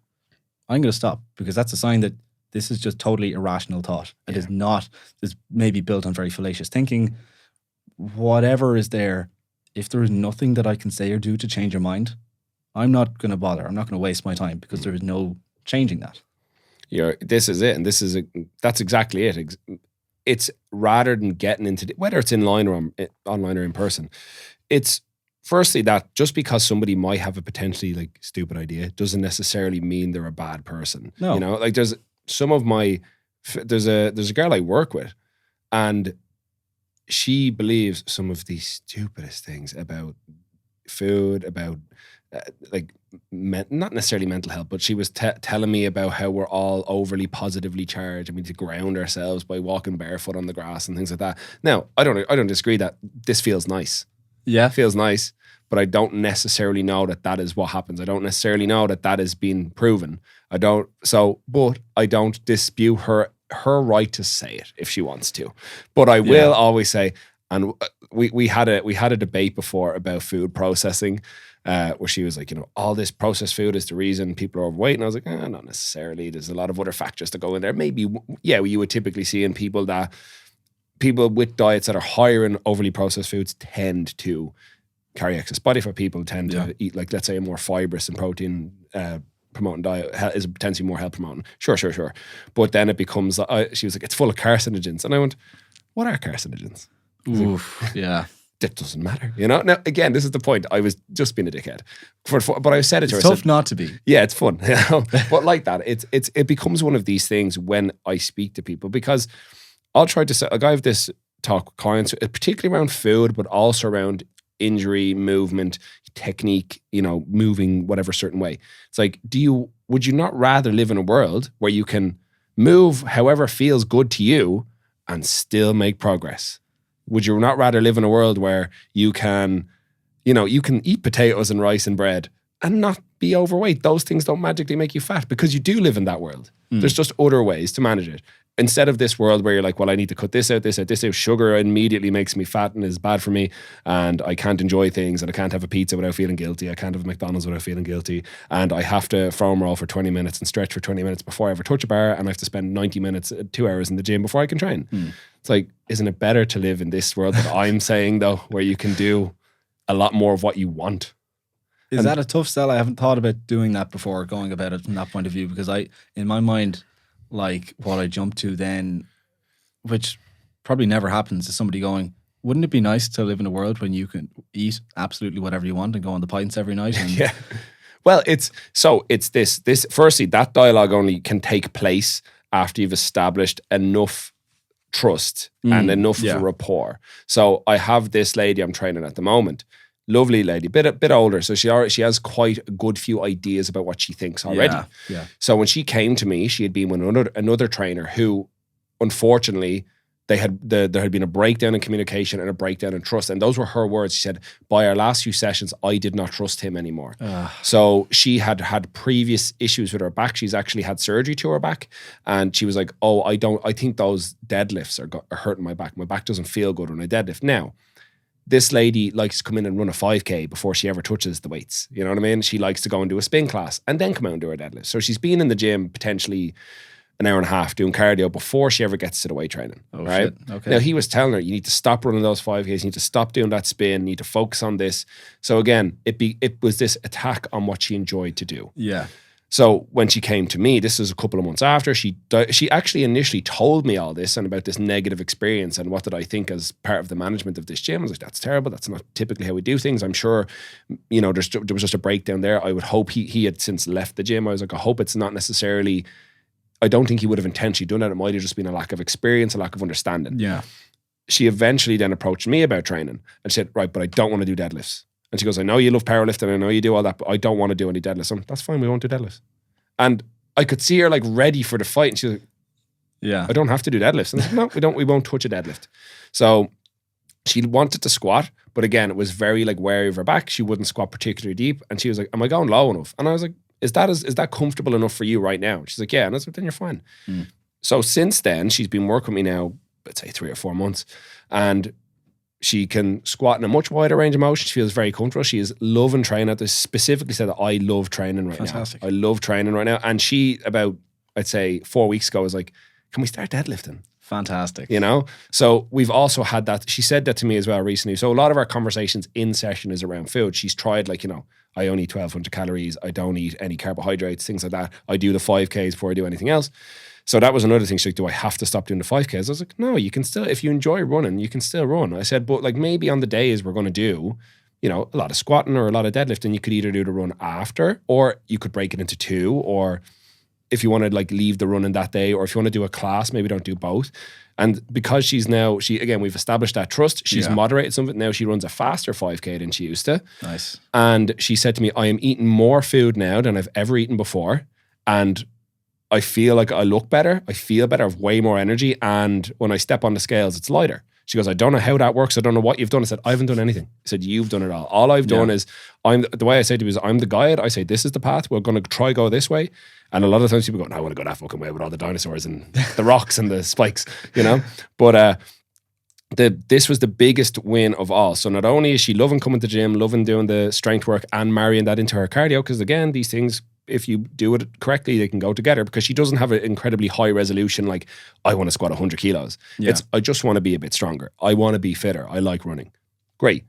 I'm going to stop, because that's a sign that this is just totally irrational thought. It is not, it's maybe built on very fallacious thinking. Whatever is there, if there is nothing that I can say or do to change your mind, I'm not going to bother. I'm not going to waste my time, because there is no changing that. This is it. And that's exactly it. It's rather than getting into, whether it's online or in person, it's firstly that just because somebody might have a potentially like stupid idea doesn't necessarily mean they're a bad person. No. You know, like there's a girl I work with, and she believes some of the stupidest things about food, about not necessarily mental health, but she was telling me about how we're all overly positively charged and we need to ground ourselves by walking barefoot on the grass and things like that. Now, I don't disagree that this feels nice. Yeah. It feels nice, but I don't necessarily know that is what happens. I don't necessarily know that is being proven. But I don't dispute her right to say it if she wants to. But I will always say, and we had a debate before about food processing, where she was like, all this processed food is the reason people are overweight. And I was like, not necessarily. There's a lot of other factors that go in there. Maybe, you would typically see in people with diets that are higher in overly processed foods tend to carry excess body fat. People tend to eat, like, let's say, a more fibrous and protein promoting diet is potentially more health promoting. Sure. But then it becomes, she was like, it's full of carcinogens. And I went, what are carcinogens? Oof, yeah. That doesn't matter. Now, again, this is the point. I was just being a dickhead. But I said it to her. It's tough not to be. Yeah, it's fun. But like that, it becomes one of these things when I speak to people, because I'll try to say, like, I have this talk with clients, particularly around food, but also around injury, movement, technique, moving whatever certain way. It's like, would you not rather live in a world where you can move however feels good to you and still make progress? Would you not rather live in a world where you can eat potatoes and rice and bread and not be overweight? Those things don't magically make you fat, because you do live in that world. There's just other ways to manage it. Instead of this world where you're like, well, I need to cut this out. Sugar immediately makes me fat and is bad for me, and I can't enjoy things, and I can't have a pizza without feeling guilty. I can't have a McDonald's without feeling guilty, and I have to foam roll for 20 minutes and stretch for 20 minutes before I ever touch a bar, and I have to spend 90 minutes, 2 hours in the gym before I can train. It's like, isn't it better to live in this world that I'm saying, though, where you can do a lot more of what you want? Is that a tough sell? I haven't thought about doing that before, going about it from that point of view, because in my mind, like what I jump to then, which probably never happens, is somebody going, wouldn't it be nice to live in a world when you can eat absolutely whatever you want and go on the pints every night? And yeah. Well, it's this. Firstly, that dialogue only can take place after you've established enough trust and enough of a rapport. So I have this lady I'm training at the moment. Lovely lady, bit older, so she has quite a good few ideas about what she thinks already. Yeah. So when she came to me, she had been with another trainer who, unfortunately, there had been a breakdown in communication and a breakdown in trust, and those were her words. She said, "By our last few sessions, I did not trust him anymore." So she had previous issues with her back. She's actually had surgery to her back, and she was like, "Oh, I think those deadlifts are hurting my back. My back doesn't feel good when I deadlift now." This lady likes to come in and run a 5K before she ever touches the weights. You know what I mean? She likes to go and do a spin class and then come out and do her deadlift. So she's been in the gym potentially an hour and a half doing cardio before she ever gets to the weight training. Right? Shit. Okay. Now, he was telling her, you need to stop running those 5Ks. You need to stop doing that spin. You need to focus on this. So again, it was this attack on what she enjoyed to do. Yeah. So when she came to me, this is a couple of months after, she actually initially told me all this and about this negative experience and what did I think as part of the management of this gym. I was like, that's terrible. That's not typically how we do things. I'm sure, there was just a breakdown there. I would hope he had since left the gym. I was like, I hope it's not necessarily, I don't think he would have intentionally done that. It might have just been a lack of experience, a lack of understanding. Yeah. She eventually then approached me about training and said, right, but I don't want to do deadlifts. And she goes, I know you love powerlifting, I know you do all that, but I don't want to do any deadlifts. That's fine, we won't do deadlifts. And I could see her like ready for the fight. And she was like, yeah, I don't have to do deadlifts. And I said, no, we won't touch a deadlift. So she wanted to squat, but again, it was very like wary of her back. She wouldn't squat particularly deep. And she was like, am I going low enough? And I was like, is that comfortable enough for you right now? And she's like, yeah. And I was like, then you're fine. So since then, she's been working with me now, let's say 3 or 4 months. And she can squat in a much wider range of motion. She feels very comfortable. She is loving training at this. Specifically said that I love training right Fantastic. now. I love training right now. And she, about, I'd say 4 weeks ago, was like, can we start deadlifting? Fantastic. You know? So we've also had that. She said that to me as well recently. So a lot of our conversations in session is around food. She's tried like, I only eat 1,200 calories. I don't eat any carbohydrates, things like that. I do the 5Ks before I do anything else. So that was another thing. She's like, do I have to stop doing the 5Ks? I was like, no, you can still, if you enjoy running, you can still run. I said, but like maybe on the days we're going to do, a lot of squatting or a lot of deadlifting, you could either do the run after, or you could break it into 2, or if you want to like leave the running that day, or if you want to do a class, maybe don't do both. And because she's now, we've established that trust, she's moderated some of it. Now she runs a faster 5K than she used to. Nice. And she said to me, I am eating more food now than I've ever eaten before. And I feel like I look better. I feel better. I have way more energy. And when I step on the scales, it's lighter. She goes, I don't know how that works. I don't know what you've done. I said, I haven't done anything. I said, you've done it all. All I've done is, the way I say to you is, I'm the guide. I say, this is the path. We're going to try go this way. And a lot of times people go, no, I want to go that fucking way with all the dinosaurs and the rocks and the spikes, But this was the biggest win of all. So not only is she loving coming to the gym, loving doing the strength work and marrying that into her cardio, because again, these things, if you do it correctly, they can go together, because she doesn't have an incredibly high resolution like, I want to squat 100 kilos. Yeah. It's, I just want to be a bit stronger. I want to be fitter. I like running. Great.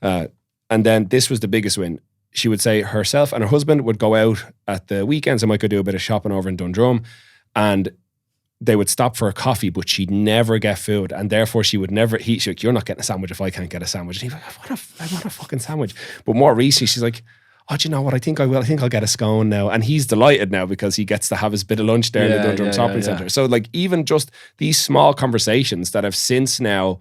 And then this was the biggest win. She would say herself and her husband would go out at the weekends. I might go do a bit of shopping over in Dundrum, and they would stop for a coffee, but she'd never get food. And therefore she would never, she's like, you're not getting a sandwich if I can't get a sandwich. And he's like, I want a fucking sandwich. But more recently, she's like, oh, do you know what? I think I will. I think I'll get a scone now. And he's delighted now because he gets to have his bit of lunch there in the Dundrum Shopping Centre. So like even just these small conversations that have since now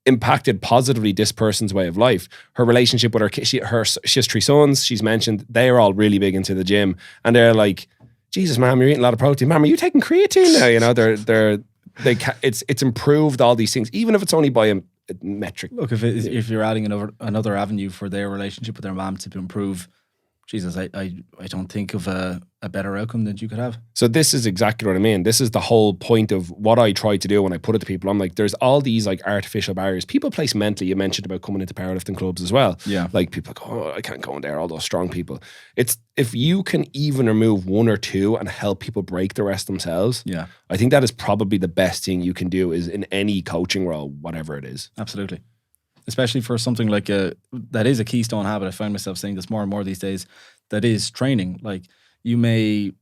impacted positively this person's way of life. Her relationship with her kid, she has 3 sons. She's mentioned they're all really big into the gym, and they're like, Jesus, ma'am, you're eating a lot of protein. Ma'am, are you taking creatine now? It's improved all these things, even if it's only by a metric. Look, if you're adding another avenue for their relationship with their mom to improve, Jesus, I don't think of a better outcome that you could have. So this is exactly what I mean. This is the whole point of what I try to do when I put it to people. I'm like, there's all these like artificial barriers people place mentally. You mentioned about coming into powerlifting clubs as well. Yeah. Like people like, oh, I can't go in there, all those strong people. It's if you can even remove 1 or 2 and help people break the rest themselves. Yeah. I think that is probably the best thing you can do is in any coaching role, whatever it is. Absolutely. especially for something like that is a keystone habit. I find myself saying this more and more these days. That is training. Like, you may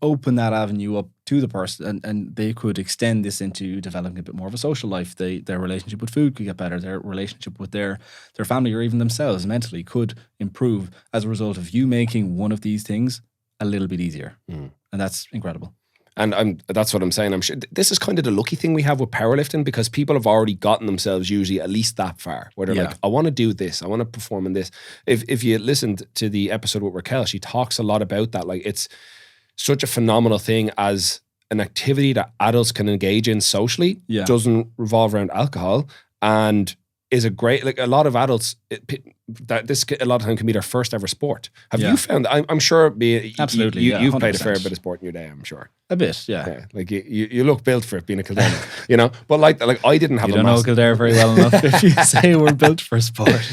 open that avenue up to the person, and they could extend this into developing a bit more of a social life. Their relationship with food could get better. Their relationship with their family, or even themselves mentally, could improve as a result of you making one of these things a little bit easier. And that's incredible. And that's what I'm saying. I'm sure this is kind of the lucky thing we have with powerlifting, because people have already gotten themselves usually at least that far, where they're like, I want to do this, I want to perform in this. If you listened to the episode with Raquel, she talks a lot about that. Like, it's such a phenomenal thing as an activity that adults can engage in socially. Doesn't revolve around alcohol, and is a great, like, a lot of adults, a lot of time can be their first ever sport. Have you found, I'm sure, absolutely, you've played a fair bit of sport in your day, I'm sure. A bit, yeah. Like, you look built for it, being a Kildare, you know. But like I didn't have. You don't know Kildare very well enough if you say we're built for sport.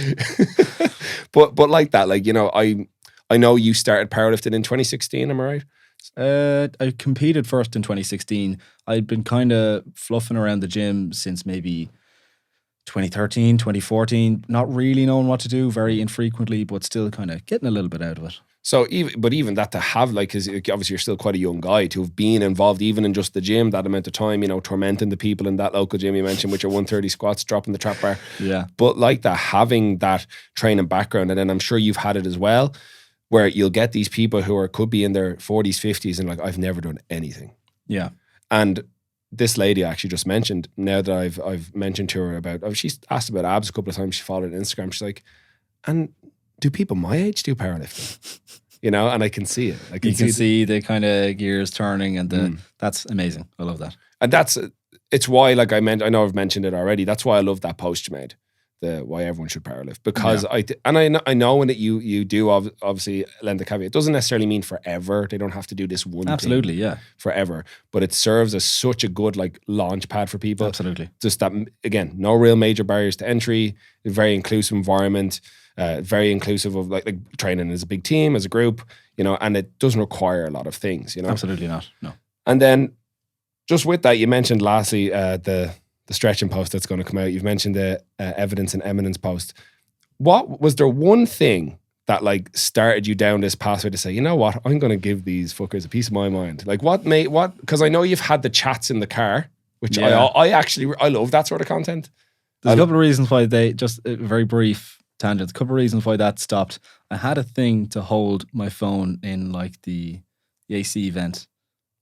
but like that, like, you know, I know you started powerlifting in 2016. Am I right? I competed first in 2016. I'd been kind of fluffing around the gym since maybe 2013, 2014, not really knowing what to do, very infrequently, but still kind of getting a little bit out of it. So even that, to have, like, because obviously you're still quite a young guy, to have been involved even in just the gym that amount of time, you know, tormenting the people in that local gym you mentioned with your 130 squats, dropping the trap bar. Yeah. But like that, having that training background, and then I'm sure you've had it as well, where you'll get these people who could be in their 40s, 50s, and like, I've never done anything. Yeah. And this lady I actually just mentioned, now that I've mentioned to her about, she's asked about abs a couple of times, she followed on Instagram, she's like, and do people my age do powerlifting? You know, and I can see it. You can see the kind of gears turning, and that's amazing. I love that. And it's why, like I know I've mentioned it already, that's why I love that post you made, why everyone should powerlift, because I know that you do obviously lend the caveat. It doesn't necessarily mean forever. They don't have to do this one thing forever, but it serves as such a good, like, launch pad for people. Absolutely. Just that, again, no real major barriers to entry, a very inclusive environment, very inclusive of like training as a big team, as a group, you know, and it doesn't require a lot of things, you know. Absolutely not. No. And then just with that, you mentioned lastly the stretching post that's going to come out. You've mentioned the evidence and eminence post. What was there one thing that, like, started you down this pathway to say, you know what, I'm going to give these fuckers a piece of my mind? Like, because I know you've had the chats in the car, which I love that sort of content. There's a couple of reasons why just a very brief tangent, a couple of reasons why that stopped. I had a thing to hold my phone in, like, the AC vent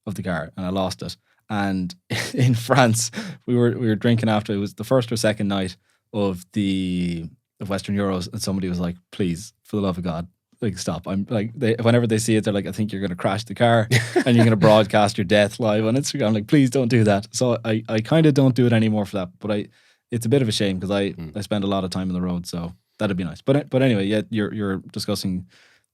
of the car, and I lost it. And in France, we were drinking after, it was the first or second night of Western Euros, and somebody was like, please, for the love of God, like, stop. I'm like, whenever they see it, they're like, I think you're going to crash the car and you're going to broadcast your death live on Instagram. I'm like, please don't do that. So I kind of don't do it anymore for that, but it's a bit of a shame, because I spend a lot of time on the road, so that'd be nice. But anyway, yeah, you're discussing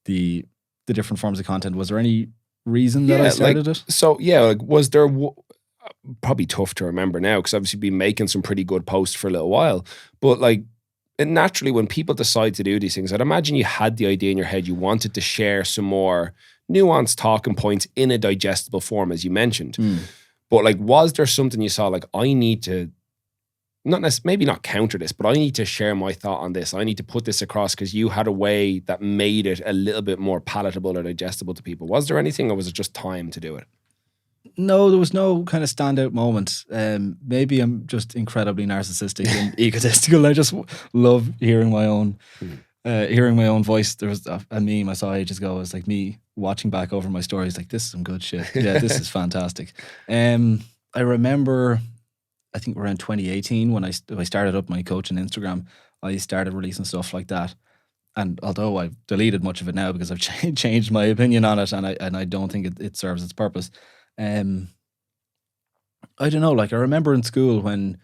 the different forms of content. Was there any reason that I started it? So yeah, like, was there probably tough to remember now, because obviously you've been making some pretty good posts for a little while, but like, and naturally when people decide to do these things, I'd imagine you had the idea in your head, you wanted to share some more nuanced talking points in a digestible form, as you mentioned. But like, was there something you saw, like, I need to maybe not counter this, but I need to share my thought on this, I need to put this across, because you had a way that made it a little bit more palatable or digestible to people? Was there anything, or was it just time to do it? No, there was no kind of standout moment. Maybe I'm just incredibly narcissistic and egotistical. I just love hearing my own voice. There was a meme I saw ages ago. It was like me watching back over my stories, like, this is some good shit. Yeah, this is fantastic. I remember, I think around 2018 when I started up my coaching Instagram, I started releasing stuff like that. And although I've deleted much of it now because I've changed my opinion on it, and I don't think it serves its purpose. I don't know, like, I remember in school when,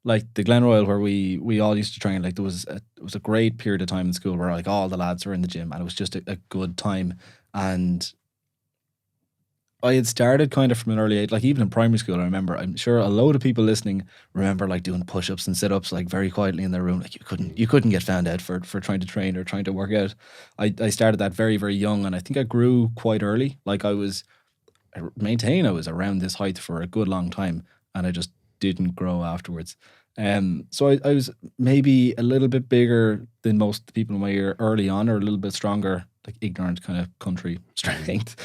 like, the Glenroyal, where we all used to train, like, it was a great period of time in school where, like, all the lads were in the gym, and it was just a good time. And I had started kind of from an early age, like, even in primary school, I remember, I'm sure a load of people listening remember, like, doing push-ups and sit-ups, like, very quietly in their room. Like, you couldn't get found out for trying to train or trying to work out. I started that very, very young, and I think I grew quite early. Like, I was around this height for a good long time, and I just didn't grow afterwards. So I was maybe a little bit bigger than most people in my year early on, or a little bit stronger, like ignorant kind of country strength.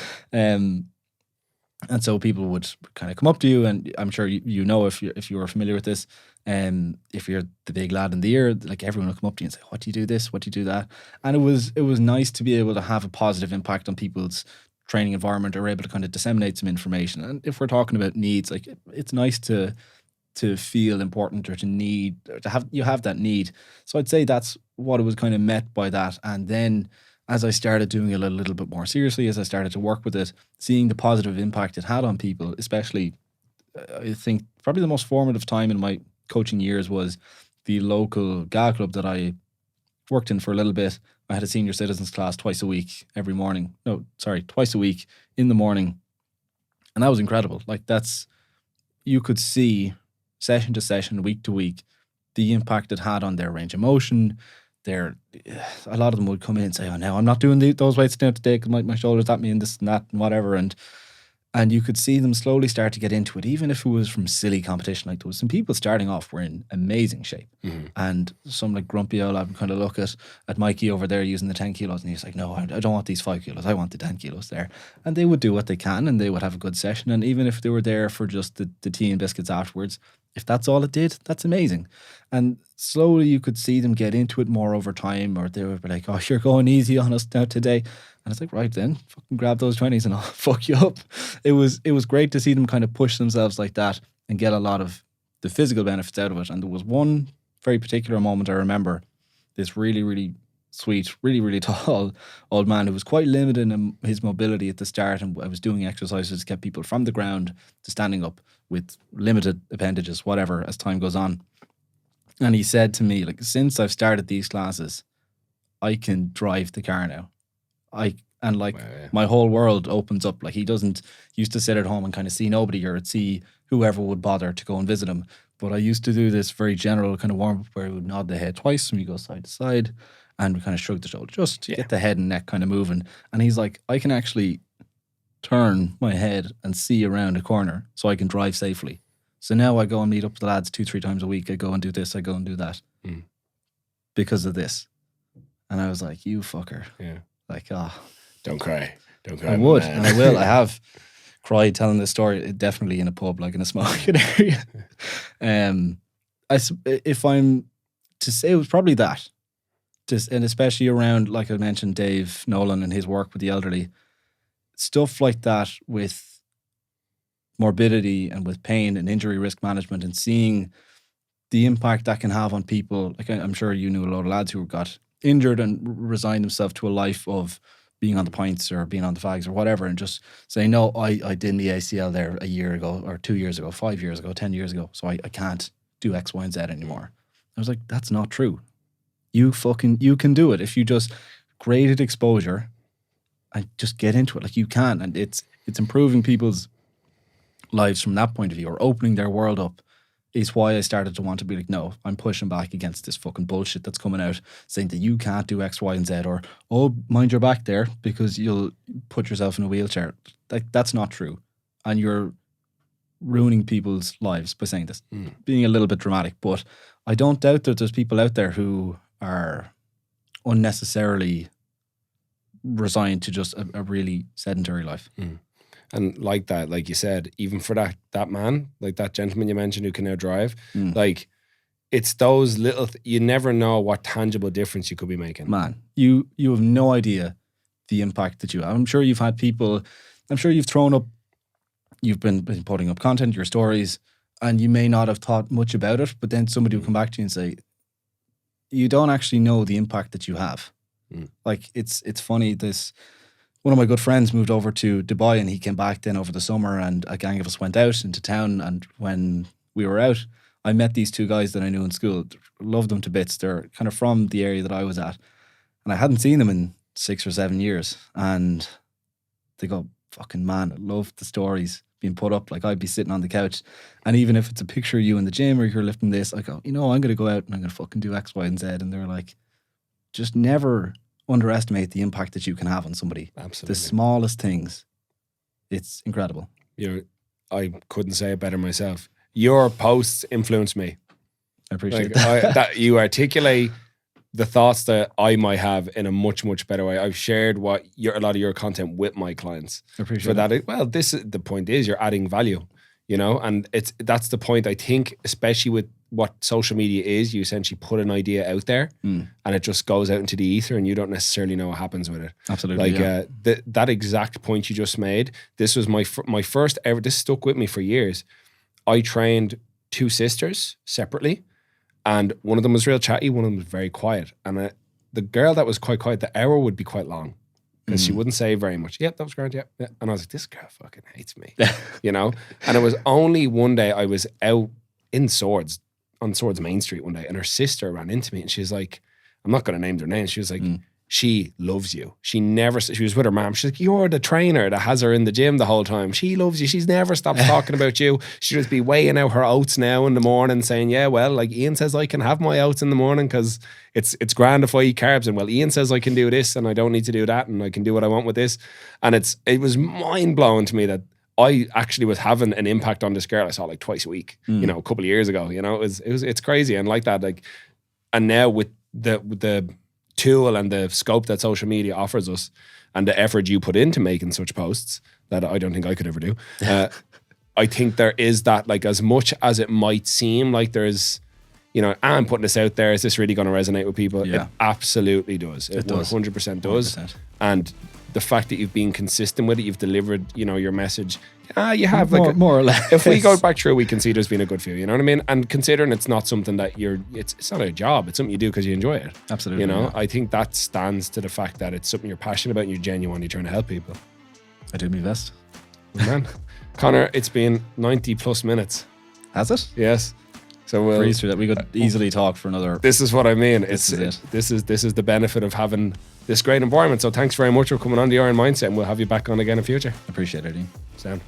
And so people would kind of come up to you, and I'm sure you know, if you were familiar with this, if you're the big lad in the year, like everyone will come up to you and say, "What do you do this? What do you do that?" And it was nice to be able to have a positive impact on people's training environment, or able to kind of disseminate some information. And if we're talking about needs, like it's nice to feel important, or to need, or to have that need. So I'd say that's what it was kind of met by that. And then as I started doing it a little bit more seriously, as I started to work with it, seeing the positive impact it had on people, especially, I think probably the most formative time in my coaching years was the local GA club that I worked in for a little bit. I had a senior citizens class twice a week in the morning. And that was incredible. Like you could see session to session, week to week, the impact it had on their range of motion. A lot of them would come in and say, "Oh, no, I'm not doing those weights now today because my shoulder's at me and this and that and whatever." And you could see them slowly start to get into it, even if it was from silly competition. Like there was some people starting off were in amazing shape. Mm-hmm. And some like grumpy old lad would kind of look at Mikey over there using the 10 kilos, and he's like, "No, I don't want these 5 kilos. I want the 10 kilos there." And they would do what they can, and they would have a good session. And even if they were there for just the tea and biscuits afterwards, if that's all it did, that's amazing. And slowly you could see them get into it more over time, or they would be like, "Oh, you're going easy on us now today." And it's like, right then, fucking grab those 20s and I'll fuck you up. It was great to see them kind of push themselves like that and get a lot of the physical benefits out of it. And there was one very particular moment I remember, this really, really sweet, really, really tall old man who was quite limited in his mobility at the start. And I was doing exercises to get people from the ground to standing up with limited appendages, whatever, as time goes on. And he said to me, like, "Since I've started these classes, I can drive the car now. My whole world opens up." Like, he doesn't used to sit at home and kind of see nobody, or see whoever would bother to go and visit him. But I used to do this very general kind of warm up where we would nod the head twice when we go side to side, and we kind of shrug the shoulder just to get the head and neck kind of moving. And he's like, "I can actually turn my head and see around a corner so I can drive safely. So now I go and meet up with the lads 2-3 times a week. I go and do this, I go and do that because of this." And I was like, "You fucker." Yeah. Like, Don't cry. I would, and I will. I have cried telling this story, definitely in a pub, like in a smoking area. If I'm to say, it was probably that. And especially around, like I mentioned, Dave Nolan and his work with the elderly. Stuff like that with morbidity and with pain and injury risk management, and seeing the impact that can have on people. Like, I'm sure you knew a lot of lads who got injured and resigned themselves to a life of being on the pints or being on the fags or whatever, and just saying, "No, I did the ACL there a year ago or 2 years ago, 5 years ago, 10 years ago, so I can't do X, Y, and Z anymore." I was like, that's not true. You can do it if you just graded exposure and just get into it. Like, you can, and it's improving people's lives from that point of view, or opening their world up, is why I started to want to be like, no, I'm pushing back against this fucking bullshit that's coming out saying that you can't do X, Y, and Z, or, "Oh, mind your back there because you'll put yourself in a wheelchair." Like, that's not true. And you're ruining people's lives by saying this. Being a little bit dramatic, but I don't doubt that there's people out there who are unnecessarily resigned to just a really sedentary life. And like that, like you said, even for that man, like that gentleman you mentioned who can now drive, like, it's those little, you never know what tangible difference you could be making. Man, you have no idea the impact that you have. I'm sure you've had people, I'm sure you've been putting up content, your stories, and you may not have thought much about it, but then somebody will come back to you and say, "You don't actually know the impact that you have." Like, it's funny, one of my good friends moved over to Dubai, and he came back then over the summer, and a gang of us went out into town. And when we were out, I met these 2 guys that I knew in school. Loved them to bits. They're kind of from the area that I was at, and I hadn't seen them in 6 or 7 years. And they go, "Fucking man, I love the stories being put up." Like, I'd be sitting on the couch, and even if it's a picture of you in the gym or you're lifting this, I go, "I'm going to go out and I'm going to fucking do X, Y, and Z." And they're like, just never underestimate the impact that you can have on somebody. Absolutely. The smallest things. It's incredible. I couldn't say it better myself. Your posts influenced me. I appreciate that you articulate the thoughts that I might have in a much, much better way. I've shared a lot of your content with my clients. I appreciate for that. Well, the point is you're adding value, and that's the point. I think, especially with what social media is, you essentially put an idea out there and it just goes out into the ether and you don't necessarily know what happens with it. Absolutely. That exact point you just made, this was my first ever, this stuck with me for years. I trained 2 sisters separately. And one of them was real chatty, one of them was very quiet. And the girl that was quite quiet, the hour would be quite long because she wouldn't say very much. Yep, that was great. Yeah. And I was like, this girl fucking hates me, And it was only one day I was out in Swords, on Swords Main Street one day, and her sister ran into me and she was like, I'm not going to name their name. She was like, she loves you. She was with her mom. She's like, you're the trainer that has her in the gym the whole time. She loves you. She's never stopped talking about you. She'll just be weighing out her oats now in the morning saying, yeah, well, like Ian says I can have my oats in the morning because it's grand if I eat carbs. And well, Ian says I can do this and I don't need to do that and I can do what I want with this. And it was mind blowing to me that I actually was having an impact on this girl I saw like twice a week, a couple of years ago. It's crazy. And like that, and now with the tool and the scope that social media offers us and the effort you put into making such posts that I don't think I could ever do. I think there is that, like, as much as it might seem like there's, I'm putting this out there, is this really going to resonate with people? Yeah. It absolutely does. It 100% does. 100%. And the fact that you've been consistent with it, you've delivered, your message. You have more or less. If we go back through, we can see there's been a good few. You know what I mean? And considering it's not something that it's not a job. It's something you do because you enjoy it. Absolutely. I think that stands to the fact that it's something you're passionate about and you're genuinely trying to help people. I do my best. Man, Conor, it's been 90 plus minutes. Has it? Yes. So we'll breeze through that. We could easily talk for another. This is what I mean. This is the benefit of having this great environment. So thanks very much for coming on the Iron Mindset, and we'll have you back on again in future. Appreciate it, Ian. Sound.